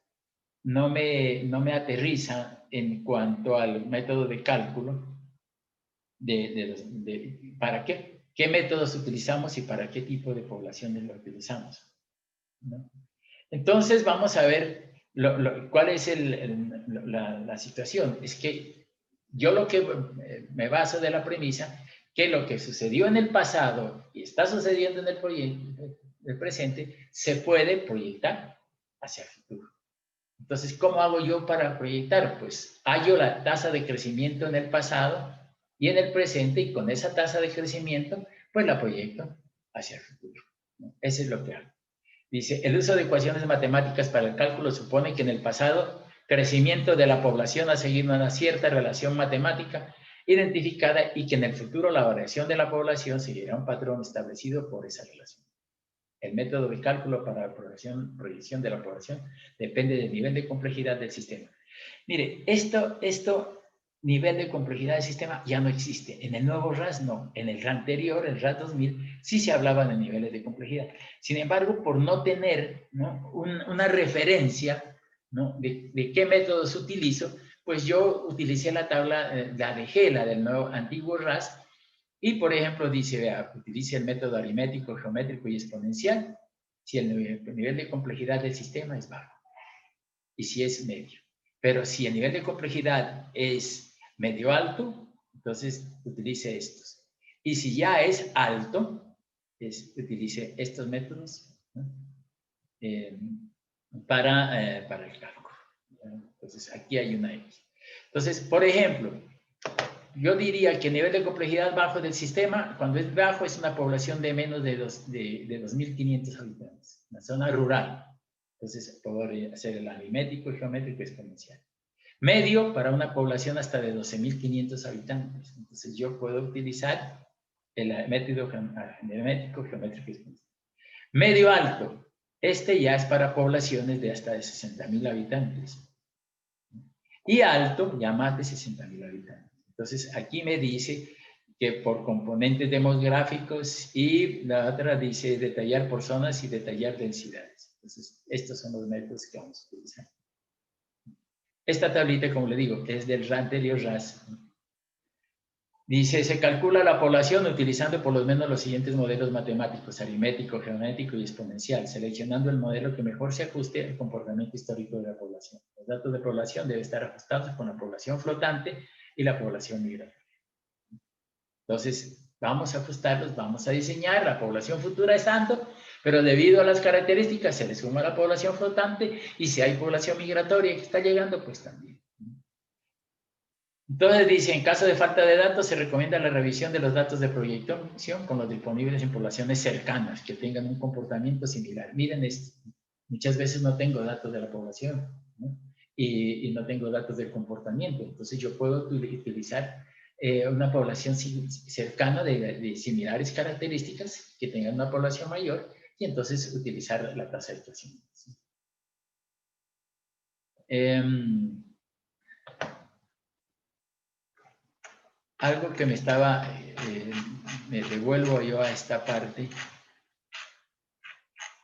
S1: no me aterriza en cuanto al método de cálculo para qué métodos utilizamos y para qué tipo de poblaciones lo utilizamos, ¿no? Entonces vamos a ver cuál es la situación. Es que yo lo que me baso de la premisa que lo que sucedió en el pasado y está sucediendo en el presente se puede proyectar hacia el futuro. Entonces, ¿cómo hago yo para proyectar? Pues hallo la tasa de crecimiento en el pasado y en el presente, y con esa tasa de crecimiento, pues la proyecto hacia el futuro, ¿no? Eso es lo que hago. Dice, el uso de ecuaciones matemáticas para el cálculo supone que en el pasado crecimiento de la población ha seguido una cierta relación matemática identificada y que en el futuro la variación de la población seguirá un patrón establecido por esa relación. El método de cálculo para la proyección de la población depende del nivel de complejidad del sistema. Mire, nivel de complejidad del sistema ya no existe. En el nuevo RAS no. En el RAS anterior, el RAS 2000, sí se hablaba de niveles de complejidad. Sin embargo, por no tener, ¿no?, una referencia, ¿no?, de qué métodos utilizo, pues yo utilicé la tabla, la de Gela del nuevo antiguo RAS, y por ejemplo dice, vea, utilice el método aritmético, geométrico y exponencial si el nivel de complejidad del sistema es bajo y si es medio. Pero si el nivel de complejidad es medio alto, entonces utilice estos. Y si ya es alto, utilice estos métodos, ¿no?, para el cálculo. Entonces aquí hay una X. Entonces, por ejemplo, yo diría que el nivel de complejidad bajo del sistema, cuando es bajo, es una población de menos de 2.500 habitantes, una zona rural. Entonces, podría hacer el aritmético, geométrico y exponencial. Medio para una población hasta de 12.500 habitantes. Entonces, yo puedo utilizar el método aritmético, geométrico y exponencial. Medio alto. Este ya es para poblaciones de hasta de 60.000 habitantes. Y alto, ya más de 60.000 habitantes. Entonces, aquí me dice que por componentes demográficos, y la otra dice detallar por zonas y detallar densidades. Entonces, estos son los métodos que vamos a utilizar. Esta tablita, como le digo, es del anterior RAS. Dice, se calcula la población utilizando por lo menos los siguientes modelos matemáticos: aritmético, geométrico y exponencial, seleccionando el modelo que mejor se ajuste al comportamiento histórico de la población. Los datos de población deben estar ajustados con la población flotante y la población migratoria. Entonces, vamos a ajustarlos, vamos a diseñar, la población futura es tanto, pero debido a las características se le suma la población flotante, y si hay población migratoria que está llegando, pues también. Entonces dice, en caso de falta de datos, se recomienda la revisión de los datos de proyección con los disponibles en poblaciones cercanas que tengan un comportamiento similar. Miren esto, muchas veces no tengo datos de la población, ¿no?, y no tengo datos del comportamiento. Entonces yo puedo utilizar una población cercana de similares características que tengan una población mayor, y entonces utilizar la tasa de crecimiento. Algo que me devuelvo yo a esta parte,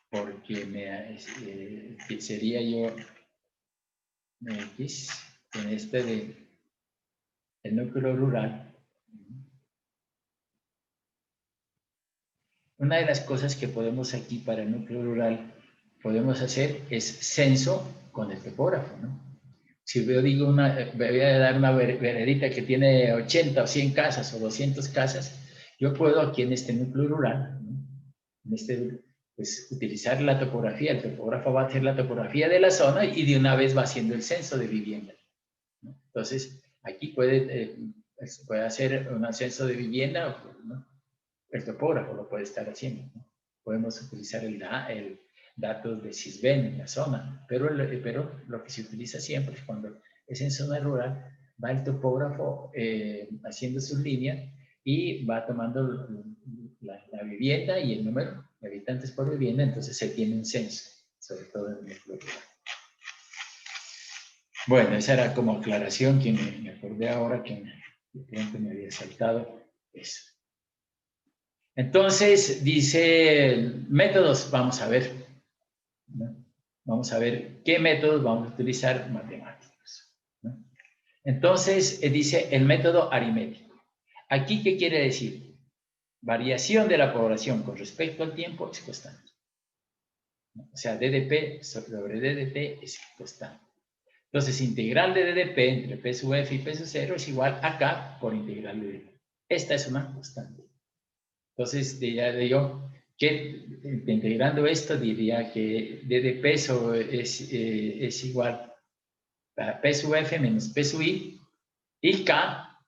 S1: porque sería yo X en este del núcleo rural. Una de las cosas que podemos aquí para el núcleo rural podemos hacer es censo con el topógrafo, ¿no? Si yo digo voy a dar una veredita que tiene 80 o 100 casas o 200 casas, yo puedo aquí en este núcleo rural, ¿no?, pues utilizar la topografía. El topógrafo va a hacer la topografía de la zona y de una vez va haciendo el censo de vivienda, ¿no? Entonces, aquí puede hacer un censo de vivienda, ¿no? El topógrafo lo puede estar haciendo, ¿no? Podemos utilizar el datos de Sysben en la zona, pero lo que se utiliza siempre es cuando es en zona rural, va el topógrafo haciendo sus líneas y va tomando la vivienda y el número de habitantes por vivienda. Entonces se tiene un censo, sobre todo en el rural. Bueno, esa era como aclaración, que me acordé ahora que de pronto me había saltado eso. Entonces, dice métodos, vamos a ver, ¿no? Vamos a ver qué métodos vamos a utilizar matemáticos, ¿no? Entonces, dice el método aritmético. ¿Aquí qué quiere decir? Variación de la población con respecto al tiempo es constante, ¿no? O sea, DDP sobre DDT es constante. Entonces, integral de DDP entre P sub F y P sub 0 es igual a K por integral de DDP. Esta es una constante. Entonces, diría yo que integrando esto, diría que D de peso es igual a P sub F menos P sub I, y K,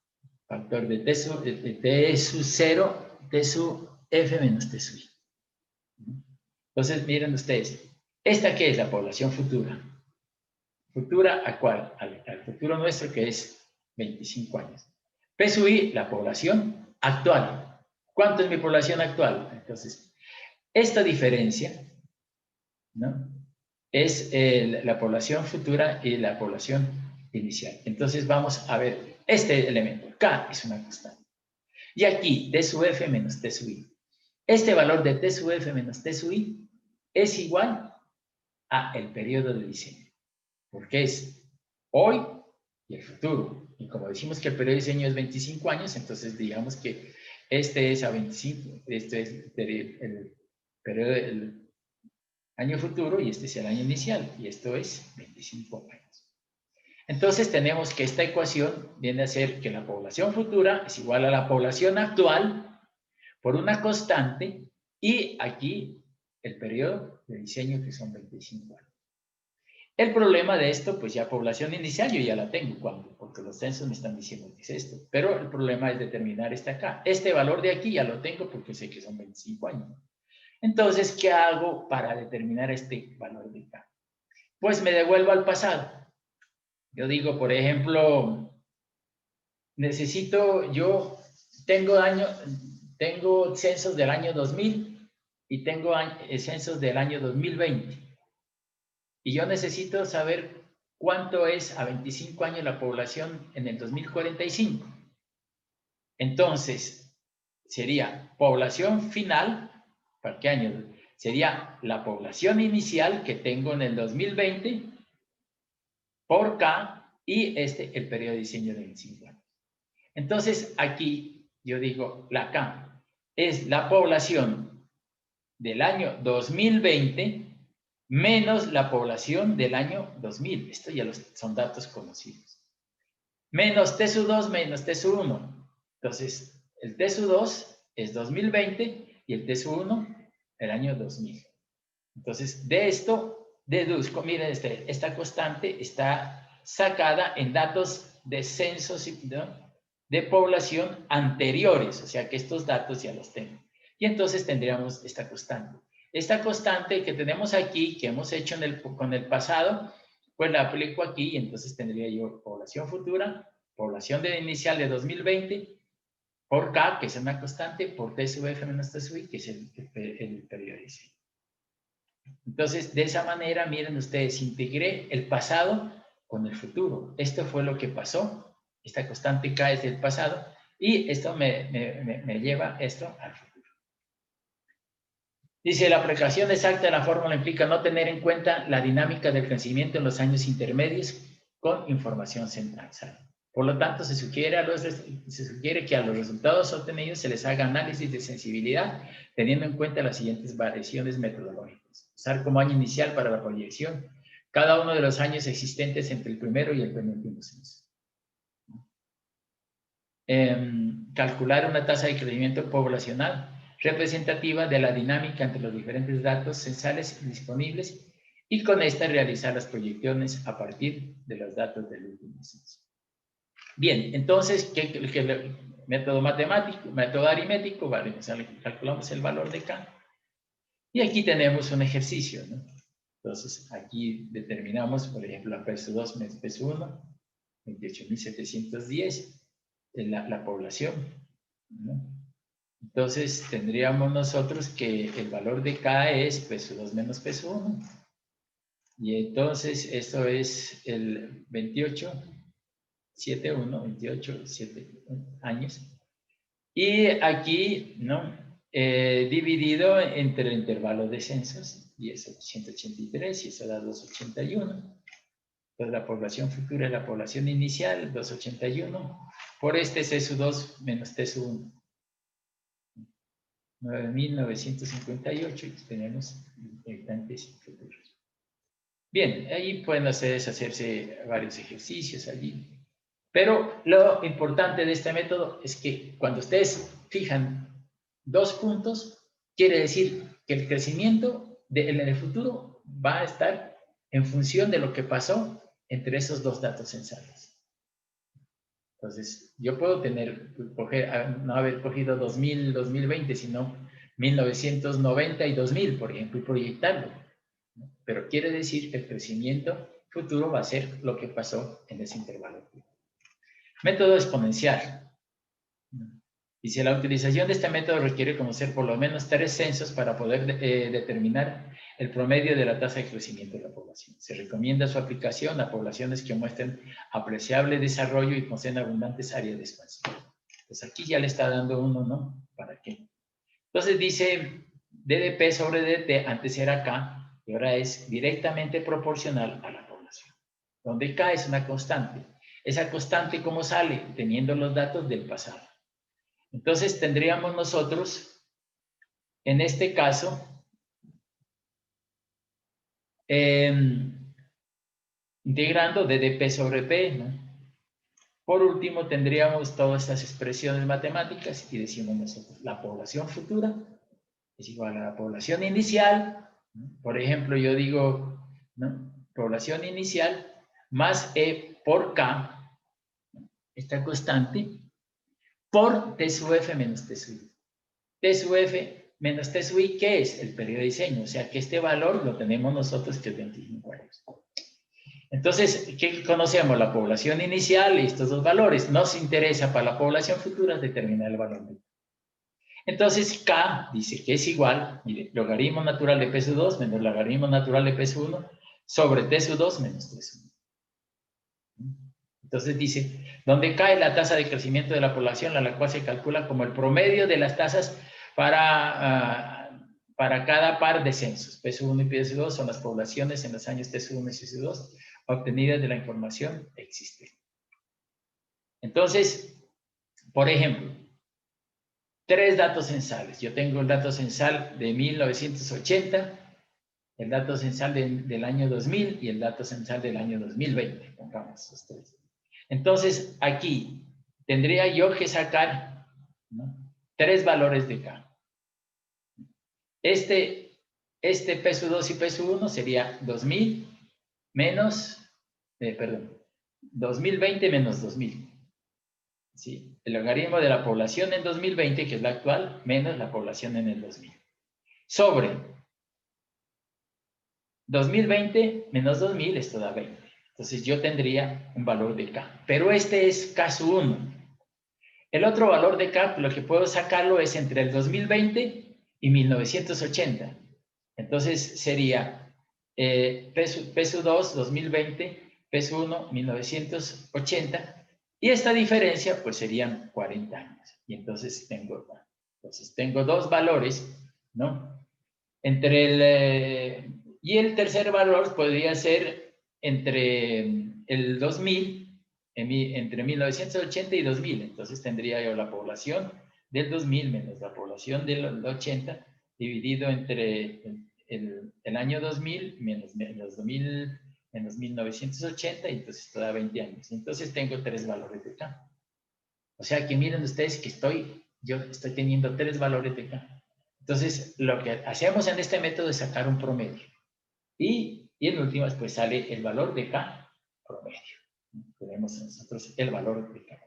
S1: factor de T sub 0, T sub F menos T sub I. Entonces, miren ustedes, ¿esta qué es? La población futura. ¿Futura a cuál? Al futuro nuestro, que es 25 años. P sub I, la población actual. ¿Cuánto es mi población actual? Entonces, Esta diferencia, ¿no?, es la población futura y la población inicial. Entonces vamos a ver este elemento. K es una constante. Y aquí, T sub F menos T sub I. Este valor de T sub F menos T sub I es igual a el periodo de diseño, porque es hoy y el futuro. Y como decimos que el periodo de diseño es 25 años, entonces digamos que este es a 25, este es el periodo del año futuro y este es el año inicial, y esto es 25 años. Entonces tenemos que esta ecuación viene a ser que la población futura es igual a la población actual por una constante y aquí el periodo de diseño que son 25 años. El problema de esto, pues ya población inicial yo ya la tengo, porque los censos me están diciendo que es esto, pero el problema es determinar este acá. Este valor de aquí ya lo tengo porque sé que son 25 años. Entonces, ¿qué hago para determinar este valor de acá? Pues me devuelvo al pasado. Yo digo, por ejemplo, tengo censos del año 2000 y tengo censos del año 2020. Y yo necesito saber cuánto es a 25 años la población en el 2045. Entonces, sería población final, ¿para qué año? Sería la población inicial que tengo en el 2020 por K y el periodo de diseño de 25 años. Entonces, aquí yo digo, la K es la población del año 2020 menos la población del año 2000. Esto ya son datos conocidos. Menos T sub 2 menos T sub 1. Entonces, el T sub 2 es 2020 y el T sub 1 el año 2000. Entonces, de esto deduzco, miren, esta constante está sacada en datos de censos, ¿no?, de población anteriores, o sea que estos datos ya los tengo. Y entonces tendríamos esta constante. Esta constante que tenemos aquí, que hemos hecho con el pasado, pues la aplico aquí y entonces tendría yo población futura, población inicial de 2020, por K, que es una constante, por T sub F menos T sub I, que es el periodo de diseño. Entonces, de esa manera, miren ustedes, integré el pasado con el futuro. Esto fue lo que pasó. Esta constante K es del pasado y esto me lleva esto al futuro. Dice, la aplicación exacta de la fórmula implica no tener en cuenta la dinámica del crecimiento en los años intermedios con información central. Por lo tanto, se sugiere que a los resultados obtenidos se les haga análisis de sensibilidad teniendo en cuenta las siguientes variaciones metodológicas. Usar como año inicial para la proyección cada uno de los años existentes entre el primero y el penúltimo censo. Calcular una tasa de crecimiento poblacional representativa de la dinámica entre los diferentes datos censales disponibles y con esta realizar las proyecciones a partir de los datos del último censo. Bien, entonces, ¿qué método matemático, método aritmético? Vale, o sea, calculamos el valor de K. Y aquí tenemos un ejercicio, ¿no? Entonces, aquí determinamos, por ejemplo, la peso 2 menos peso 1, 28.710, la población, ¿no? Entonces, tendríamos nosotros que el valor de K es peso 2 menos peso 1. Y entonces, esto es el 28 años. Y aquí, ¿no?, dividido entre el intervalo de censos, y es 183, y eso da 281. Entonces, la población futura es la población inicial, 281, por este C sub 2 menos T sub 1. 9.958, y tenemos habitantes futuros. Bien, ahí pueden hacerse varios ejercicios allí. Pero lo importante de este método es que cuando ustedes fijan 2 puntos, quiere decir que el crecimiento en el futuro va a estar en función de lo que pasó entre esos 2 datos censales. Entonces, yo puedo no haber cogido 2000, 2020, sino 1990 y 2000, por ejemplo, y proyectarlo. Pero quiere decir que el crecimiento futuro va a ser lo que pasó en ese intervalo. Método exponencial. Dice, la utilización de este método requiere conocer por lo menos 3 censos para poder determinar el promedio de la tasa de crecimiento de la población. Se recomienda su aplicación a poblaciones que muestren apreciable desarrollo y poseen abundantes áreas de expansión. Pues aquí ya le está dando uno, ¿no? ¿Para qué? Entonces dice, DDP sobre DT, antes era K, y ahora es directamente proporcional a la población. Donde K es una constante. Esa constante, ¿cómo sale? Teniendo los datos del pasado. Entonces tendríamos nosotros, en este caso, integrando DDP sobre P, ¿no? Por último, tendríamos todas estas expresiones matemáticas y decimos nosotros, la población futura es igual a la población inicial, ¿no? Por ejemplo, yo digo, ¿no? Población inicial más E por K, esta constante, por T sub F menos T sub I. T sub F menos T sub I, ¿qué es? El periodo de diseño, o sea que este valor lo tenemos nosotros, que es 25 años. Entonces, ¿qué conocemos? La población inicial y estos dos valores. Nos interesa para la población futura determinar el valor de K. Entonces, K dice que es igual, mire, logaritmo natural de P sub 2 menos logaritmo natural de P sub 1 sobre T sub 2 menos T sub 1. Entonces dice, donde K es la tasa de crecimiento de la población, a la cual se calcula como el promedio de las tasas para cada par de censos. P sub 1 y P sub 2 son las poblaciones en los años T sub 1 y T sub 2 obtenidas de la información existente. Entonces, por ejemplo, 3 datos censales. Yo tengo el dato censal de 1980, el dato censal del año 2000 y el dato censal del año 2020. Pongamos los 3. Entonces, aquí tendría yo que sacar, ¿no? 3 valores de K. Este P sub 2 y P sub 1 sería 2000 menos, 2020 menos 2000. ¿Sí? El logaritmo de la población en 2020, que es la actual, menos la población en el 2000. Sobre 2020 menos 2000, esto da 20. Entonces yo tendría un valor de K. Pero este es K sub 1. El otro valor de K, lo que puedo sacarlo es entre el 2020 y 1980. Entonces sería P sub 2, 2020, P sub 1, 1980. Y esta diferencia, pues serían 40 años. Y entonces tengo 2 valores, ¿no? Y el tercer valor podría ser entre el 2000, entre 1980 y 2000. Entonces tendría yo la población del 2000 menos la población del 80 dividido entre el año 2000 menos 2000 menos 1980, y entonces esto da 20 años. Entonces tengo 3 valores de K. O sea que miren ustedes que yo estoy teniendo 3 valores de K. Entonces, lo que hacemos en este método es sacar un promedio. Y en últimas, pues sale el valor de K promedio. Tenemos nosotros el valor de K.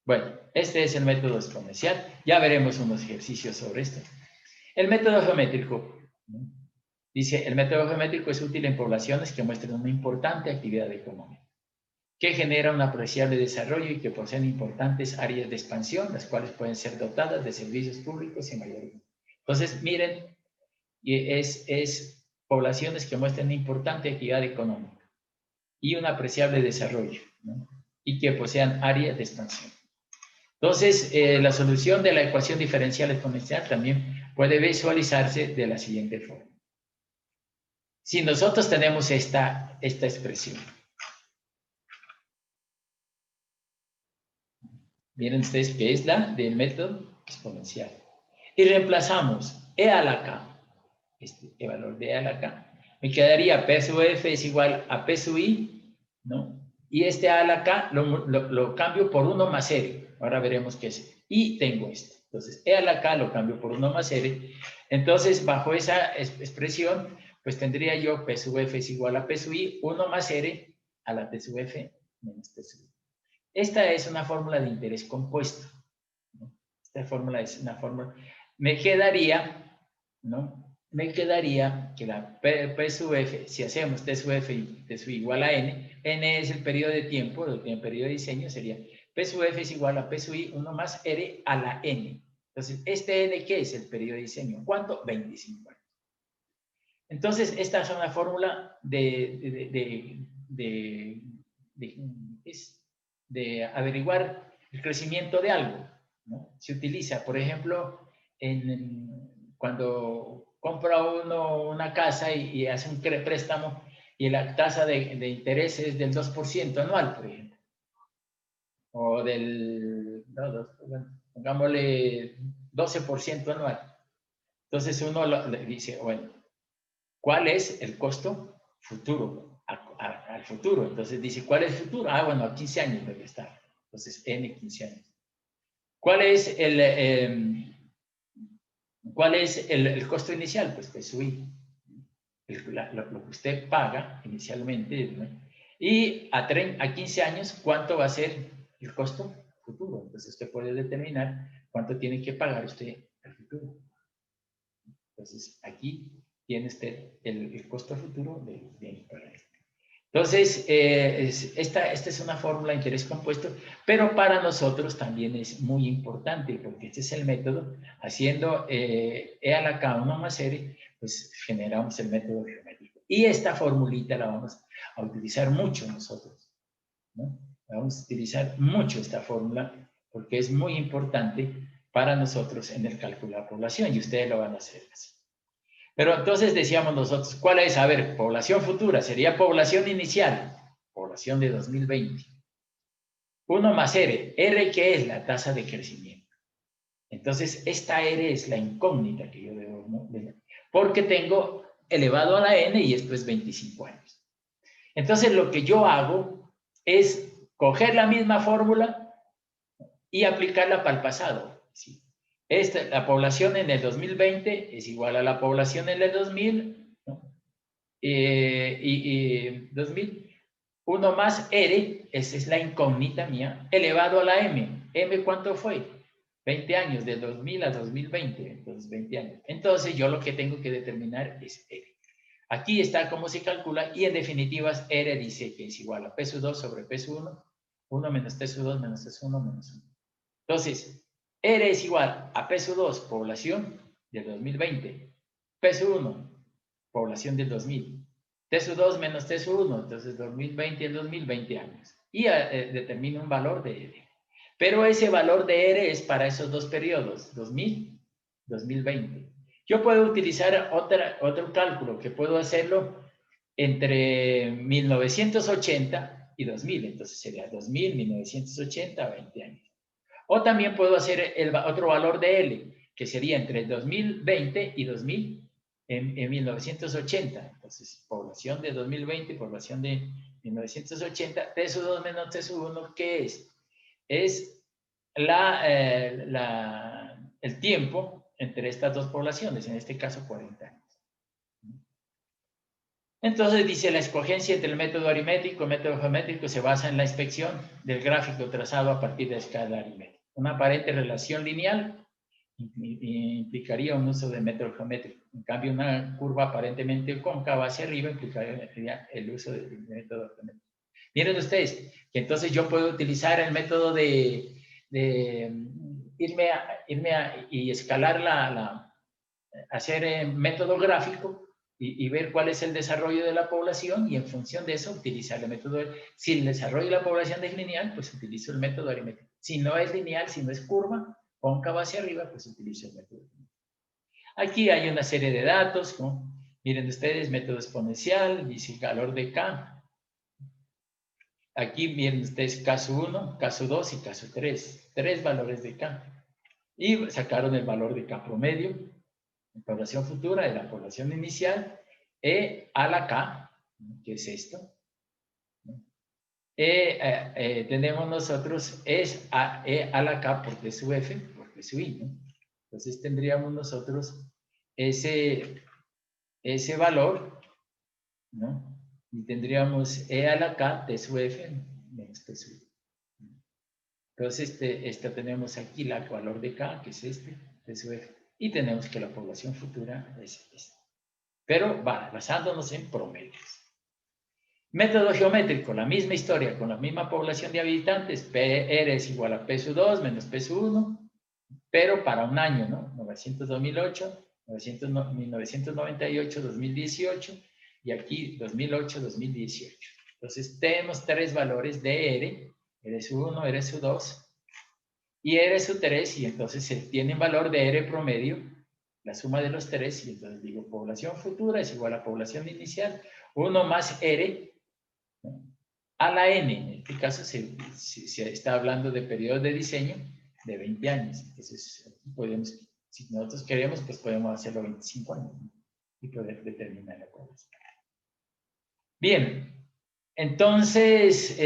S1: Bueno, este es el método exponencial. Ya veremos unos ejercicios sobre esto. El método geométrico. Dice, el método geométrico es útil en poblaciones que muestran una importante actividad económica, que genera un apreciable desarrollo y que poseen importantes áreas de expansión, las cuales pueden ser dotadas de servicios públicos y mayor. Entonces, miren, es poblaciones que muestran una importante actividad económica y un apreciable desarrollo, ¿no? Y que posean áreas de expansión. Entonces, la solución de la ecuación diferencial exponencial también puede visualizarse de la siguiente forma. Si nosotros tenemos esta expresión, miren ustedes que es la del método exponencial. Y reemplazamos E a la K, el valor de E a la K, me quedaría P sub F es igual a P sub I, ¿no? Y este A a la K lo cambio por 1 más R. Ahora veremos qué es. Y tengo esto. Entonces, E a la K lo cambio por 1 más R. Entonces, bajo esa expresión, pues tendría yo P sub F es igual a P sub I, 1 más R a la T sub F menos T sub I. Esta es una fórmula de interés compuesto, ¿no? Esta fórmula es una fórmula. Me quedaría, ¿no? Me quedaría que la P sub F, si hacemos T sub F y T sub I igual a N, N es el periodo de tiempo, el periodo de diseño sería P P sub F es igual a P sub I, 1 más R a la N. Entonces, ¿este N qué es? El periodo de diseño. ¿Cuánto? 25 años. Entonces, esta es una fórmula de averiguar el crecimiento de algo, ¿no? Se utiliza, por ejemplo, cuando compra uno una casa y hace un préstamo y la tasa de interés es del 2% anual, por ejemplo. O del, no, pongámosle 12% anual. Entonces uno le dice, bueno, ¿cuál es el costo futuro al futuro? Entonces dice, ¿cuál es el futuro? Ah, bueno, a 15 años debe estar. Entonces, N 15 años. ¿Cuál es el costo inicial? Pues P sub I. Lo que usted paga inicialmente, ¿no? Y a 15 años, ¿cuánto va a ser el costo futuro? Entonces usted puede determinar cuánto tiene que pagar usted al futuro. Entonces aquí tiene usted el costo futuro del bien para esto. Entonces, esta es una fórmula de interés compuesto, pero para nosotros también es muy importante, porque este es el método, haciendo E a la K 1 más R, pues generamos el método geométrico. Y esta formulita la vamos a utilizar mucho nosotros, ¿no? Vamos a utilizar mucho esta fórmula, porque es muy importante para nosotros en el cálculo de la población, y ustedes lo van a hacer así. Pero entonces decíamos nosotros, ¿cuál es? A ver, población futura, sería población inicial, población de 2020. 1 más R. R, ¿qué es? La tasa de crecimiento. Entonces, esta R es la incógnita que yo debo, ¿no? Porque tengo elevado a la N y esto es 25 años. Entonces, lo que yo hago es coger la misma fórmula y aplicarla para el pasado. ¿Sí? La población en el 2020 es igual a la población en el 2000, ¿no? 2000, 1 más R, esa es la incógnita mía, elevado a la M. ¿M cuánto fue? 20 años, del 2000 a 2020, entonces 20 años. Entonces yo lo que tengo que determinar es R. Aquí está cómo se calcula y en definitivas R dice que es igual a P sub 2 sobre P sub 1, 1 menos T sub 2 menos T sub 1 menos 1. Entonces, R es igual a P sub 2, población del 2020, P sub 1, población del 2000, T sub 2 menos T sub 1, entonces 2020 el 2020 años. Y determina un valor de R. Pero ese valor de R es para esos dos periodos, 2000, 2020. Yo puedo utilizar otro cálculo que puedo hacerlo entre 1980 y 2000, entonces sería 2000, 1980, 20 años. O también puedo hacer otro valor de L, que sería entre 2020 y 2000 en 1980. Entonces, población de 2020 y población de 1980, T sub 2 menos T sub 1, ¿qué es? Es el tiempo entre estas dos poblaciones, en este caso 40 años. Entonces dice, la escogencia entre el método aritmético y el método geométrico se basa en la inspección del gráfico trazado a partir de la escala aritmética. Una aparente relación lineal implicaría un uso de método geométrico. En cambio, una curva aparentemente cóncava hacia arriba implicaría el uso del método geométrico. Miren ustedes, que entonces yo puedo utilizar el método de irme y escalar hacer método gráfico y ver cuál es el desarrollo de la población y en función de eso utilizar el método. Si el desarrollo de la población es lineal, pues utilizo el método aritmético. Si no es lineal, si no es curva, cóncava hacia arriba, pues utilizo el método aritmético. Aquí hay una serie de datos, ¿no? Miren ustedes, método exponencial, dice valor de K. Aquí miren ustedes caso 1, caso 2 y caso 3. 3 valores de K. Y sacaron el valor de K promedio. En población futura de la población inicial, E a la K, que es esto. Tenemos nosotros es E a la K por T sub F, por T sub I, ¿no? Entonces tendríamos nosotros ese valor, ¿no? Y tendríamos E a la K, T sub F, menos T sub I. Entonces, tenemos aquí el valor de K, que es T sub F. Y tenemos que la población futura es esta. Pero basándonos en promedios. Método geométrico, la misma historia, con la misma población de habitantes, PR es igual a P sub 2 menos P sub 1, pero para un año, ¿no? 900-2008, 1998-2018, y aquí 2008-2018. Entonces, tenemos tres valores de R sub 1, R sub 2 y R sub 3, y entonces se tiene valor de R promedio, la suma de los tres, y entonces digo, población futura es igual a población inicial, 1 más R, ¿no?, a la N. En este caso se está hablando de periodos de diseño de 20 años. Entonces, podemos, si nosotros queremos, pues podemos hacerlo 25 años, ¿no?, y poder determinar la población. Bien, entonces,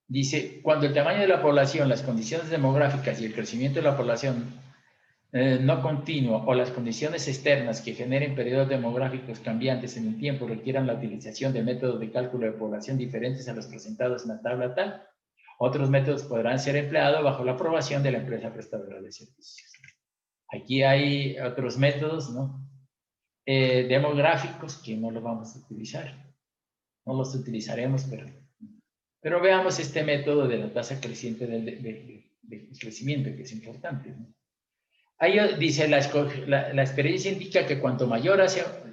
S1: dice, cuando el tamaño de la población, las condiciones demográficas y el crecimiento de la población no continuo o las condiciones externas que generen periodos demográficos cambiantes en el tiempo requieran la utilización de métodos de cálculo de población diferentes a los presentados en la tabla tal, otros métodos podrán ser empleados bajo la aprobación de la empresa prestadora de servicios. Aquí hay otros métodos, ¿no?, demográficos que no los vamos a utilizar. No los utilizaremos, pero veamos este método de la tasa creciente de crecimiento, que es importante, ¿no? Ahí dice, la experiencia indica que cuanto mayor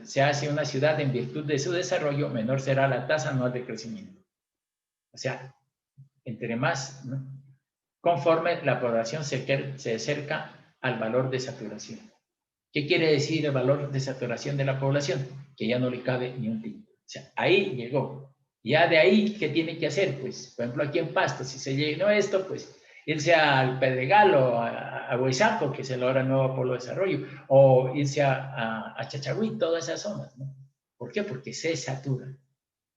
S1: se hace una ciudad en virtud de su desarrollo, menor será la tasa anual de crecimiento. O sea, entre más, ¿no?, conforme la población se acerca al valor de saturación. ¿Qué quiere decir el valor de saturación de la población? Que ya no le cabe ni un tinto. O sea, ahí llegó. Ya de ahí, ¿qué tiene que hacer? Pues, por ejemplo, aquí en Pasto, si se llenó esto, pues irse al Pedregal o a Huizaco, que es el ahora nuevo polo de desarrollo, o irse a Chachagüí, todas esas zonas, ¿no? ¿Por qué? Porque se satura.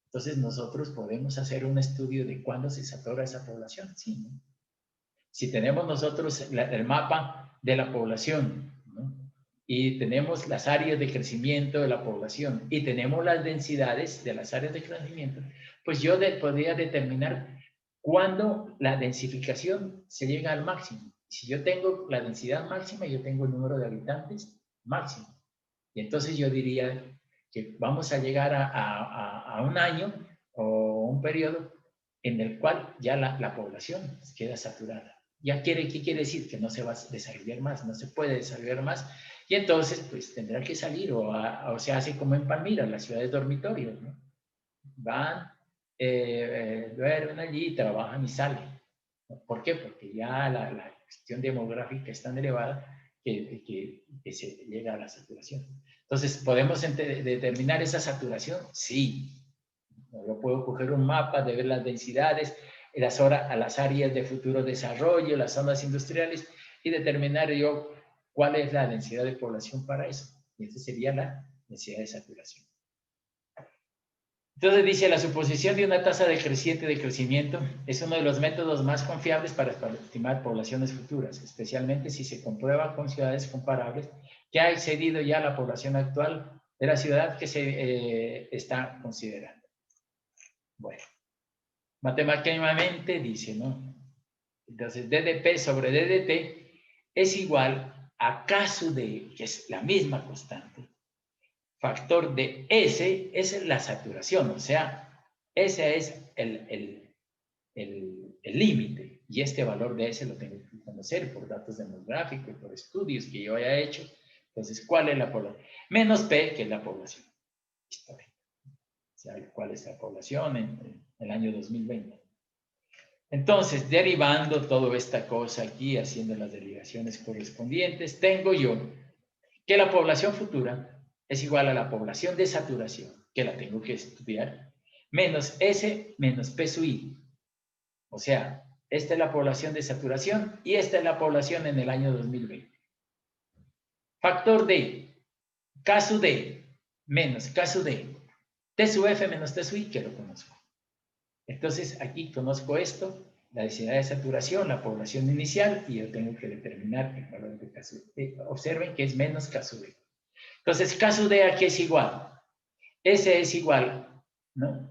S1: Entonces, nosotros podemos hacer un estudio de cuándo se satura esa población, sí, ¿no? Si tenemos nosotros el mapa de la población, ¿no?, y tenemos las áreas de crecimiento de la población y tenemos las densidades de las áreas de crecimiento, pues yo podría determinar cuándo la densificación se llega al máximo. Si yo tengo la densidad máxima, yo tengo el número de habitantes máximo. Y entonces yo diría que vamos a llegar a un año o un periodo en el cual ya la población queda saturada. ¿Qué quiere decir? Que no se va a desarrollar más, no se puede desarrollar más. Y entonces, pues tendrá que salir, o se hace como en Palmira, las ciudades dormitorios, ¿no? Van, duermen allí, trabajan y salen. ¿Por qué? Porque ya la cuestión demográfica es tan elevada que se llega a la saturación. Entonces, ¿podemos determinar esa saturación? Sí. Yo puedo coger un mapa de ver las densidades, a las áreas de futuro desarrollo, las zonas industriales, y determinar yo cuál es la densidad de población para eso. Y esa sería la densidad de saturación. Entonces dice, la suposición de una tasa decreciente de crecimiento es uno de los métodos más confiables para estimar poblaciones futuras, especialmente si se comprueba con ciudades comparables que ha excedido ya la población actual de la ciudad que se está considerando. Bueno, matemáticamente dice, ¿no? Entonces, DDP sobre DDT es igual a K sub D, que es la misma constante. Factor de S es la saturación, o sea, ese es el límite. Y este valor de S lo tengo que conocer por datos demográficos, por estudios que yo haya hecho. Entonces, ¿cuál es la población? Menos P, que es la población histórica. O sea, ¿cuál es la población en el año 2020? Entonces, derivando toda esta cosa aquí, haciendo las derivaciones correspondientes, tengo yo que la población futura es igual a la población de saturación, que la tengo que estudiar, menos S menos P sub I. O sea, esta es la población de saturación y esta es la población en el año 2020. Factor D, K sub D menos K sub D, T sub F menos T sub I, que lo conozco. Entonces, aquí conozco esto, la densidad de saturación, la población inicial, y yo tengo que determinar el valor de K sub D. Observen que es menos K sub D. Entonces, K sub D aquí es igual. S es igual, ¿no?,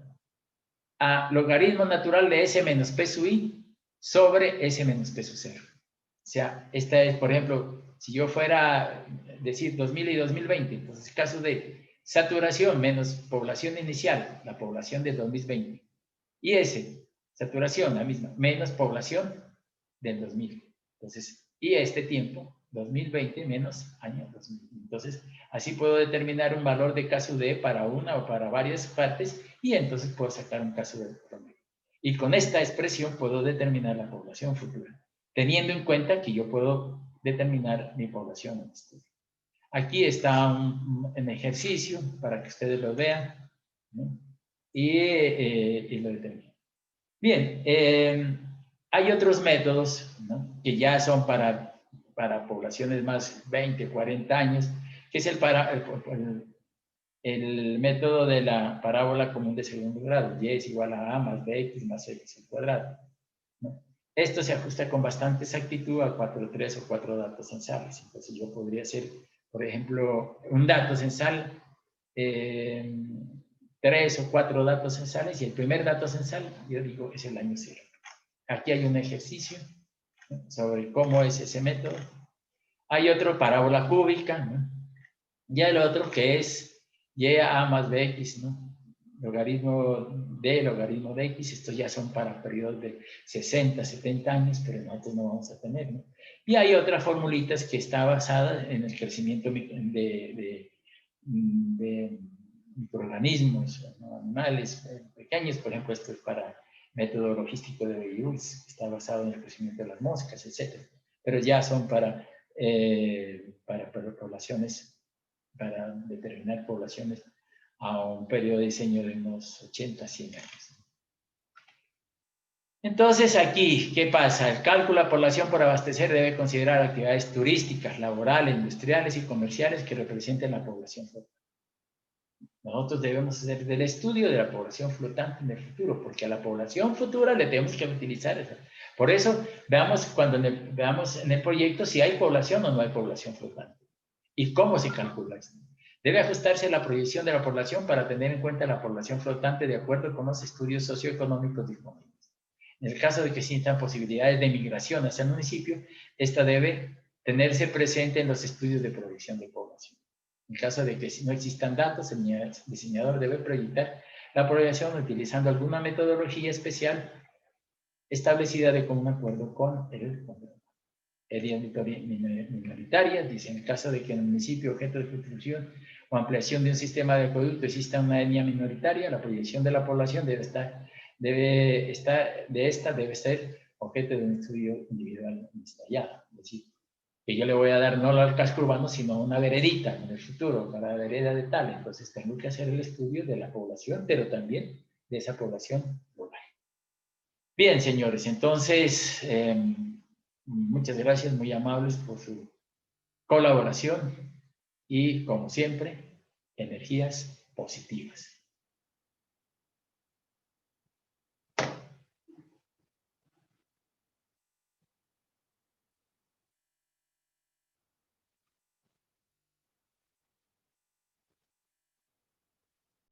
S1: a logaritmo natural de S menos P sub I sobre S menos P sub 0. sea, esta es, por ejemplo, si yo fuera a decir 2000 y 2020, entonces caso de saturación menos población inicial, la población del 2020, y ese, saturación, la misma, menos población del 2000. Entonces, y este tiempo, 2020 menos año 2000. Entonces, así puedo determinar un valor de caso D para una o para varias partes y entonces puedo sacar un caso D promedio. Y con esta expresión puedo determinar la población futura, teniendo en cuenta que yo puedo determinar mi población en estudio. Aquí está un ejercicio para que ustedes lo vean, ¿no? Y lo determinen. Bien, hay otros métodos, ¿no?, que ya son para poblaciones más 20, 40 años, que es el método de la parábola común de segundo grado. Y es igual a A más BX más X al cuadrado, ¿no? Esto se ajusta con bastante exactitud a 4, 3 o 4 datos censales. Entonces yo podría hacer, por ejemplo, un dato censal, 3 o 4 datos censales, y el primer dato censal, yo digo, es el año 0. Aquí hay un ejercicio, ¿no?, sobre cómo es ese método. Hay otro, parábola cúbica, ¿no? Y el otro que es y/a más bx, ¿no?, logaritmo de x. Estos ya son para periodos de 60, 70 años, pero nosotros no vamos a tener, ¿no? Y hay otras formulitas que está basada en el crecimiento de microorganismos, ¿no?, animales pequeños. Por ejemplo, esto es para método logístico de Bayeux, que está basado en el crecimiento de las moscas, etc. Pero ya son para poblaciones, para determinar poblaciones a un periodo de diseño de unos 80 a 100 años. Entonces aquí, ¿qué pasa? El cálculo de población por abastecer debe considerar actividades turísticas, laborales, industriales y comerciales que representen la población flotante. Nosotros debemos hacer del estudio de la población flotante en el futuro, porque a la población futura le tenemos que utilizar eso. Por eso, veamos veamos en el proyecto si hay población o no hay población flotante. ¿Y cómo se calcula esto? Debe ajustarse a la proyección de la población para tener en cuenta la población flotante de acuerdo con los estudios socioeconómicos disponibles. En el caso de que existan posibilidades de migración hacia el municipio, esta debe tenerse presente en los estudios de proyección de población. En caso de que no existan datos, el diseñador debe proyectar la población utilizando alguna metodología especial establecida de común acuerdo con el etnia minoritaria. Dice, en el caso de que en el municipio objeto de construcción o ampliación de un sistema de acueducto exista una etnia minoritaria, la proyección de la población debe ser objeto de un estudio individual detallado. Es decir, que yo le voy a dar no al casco urbano, sino una veredita en el futuro, para la vereda de tal. Entonces tengo que hacer el estudio de la población, pero también de esa población rural. Bien, señores, entonces, muchas gracias, muy amables por su colaboración y, como siempre, energías positivas.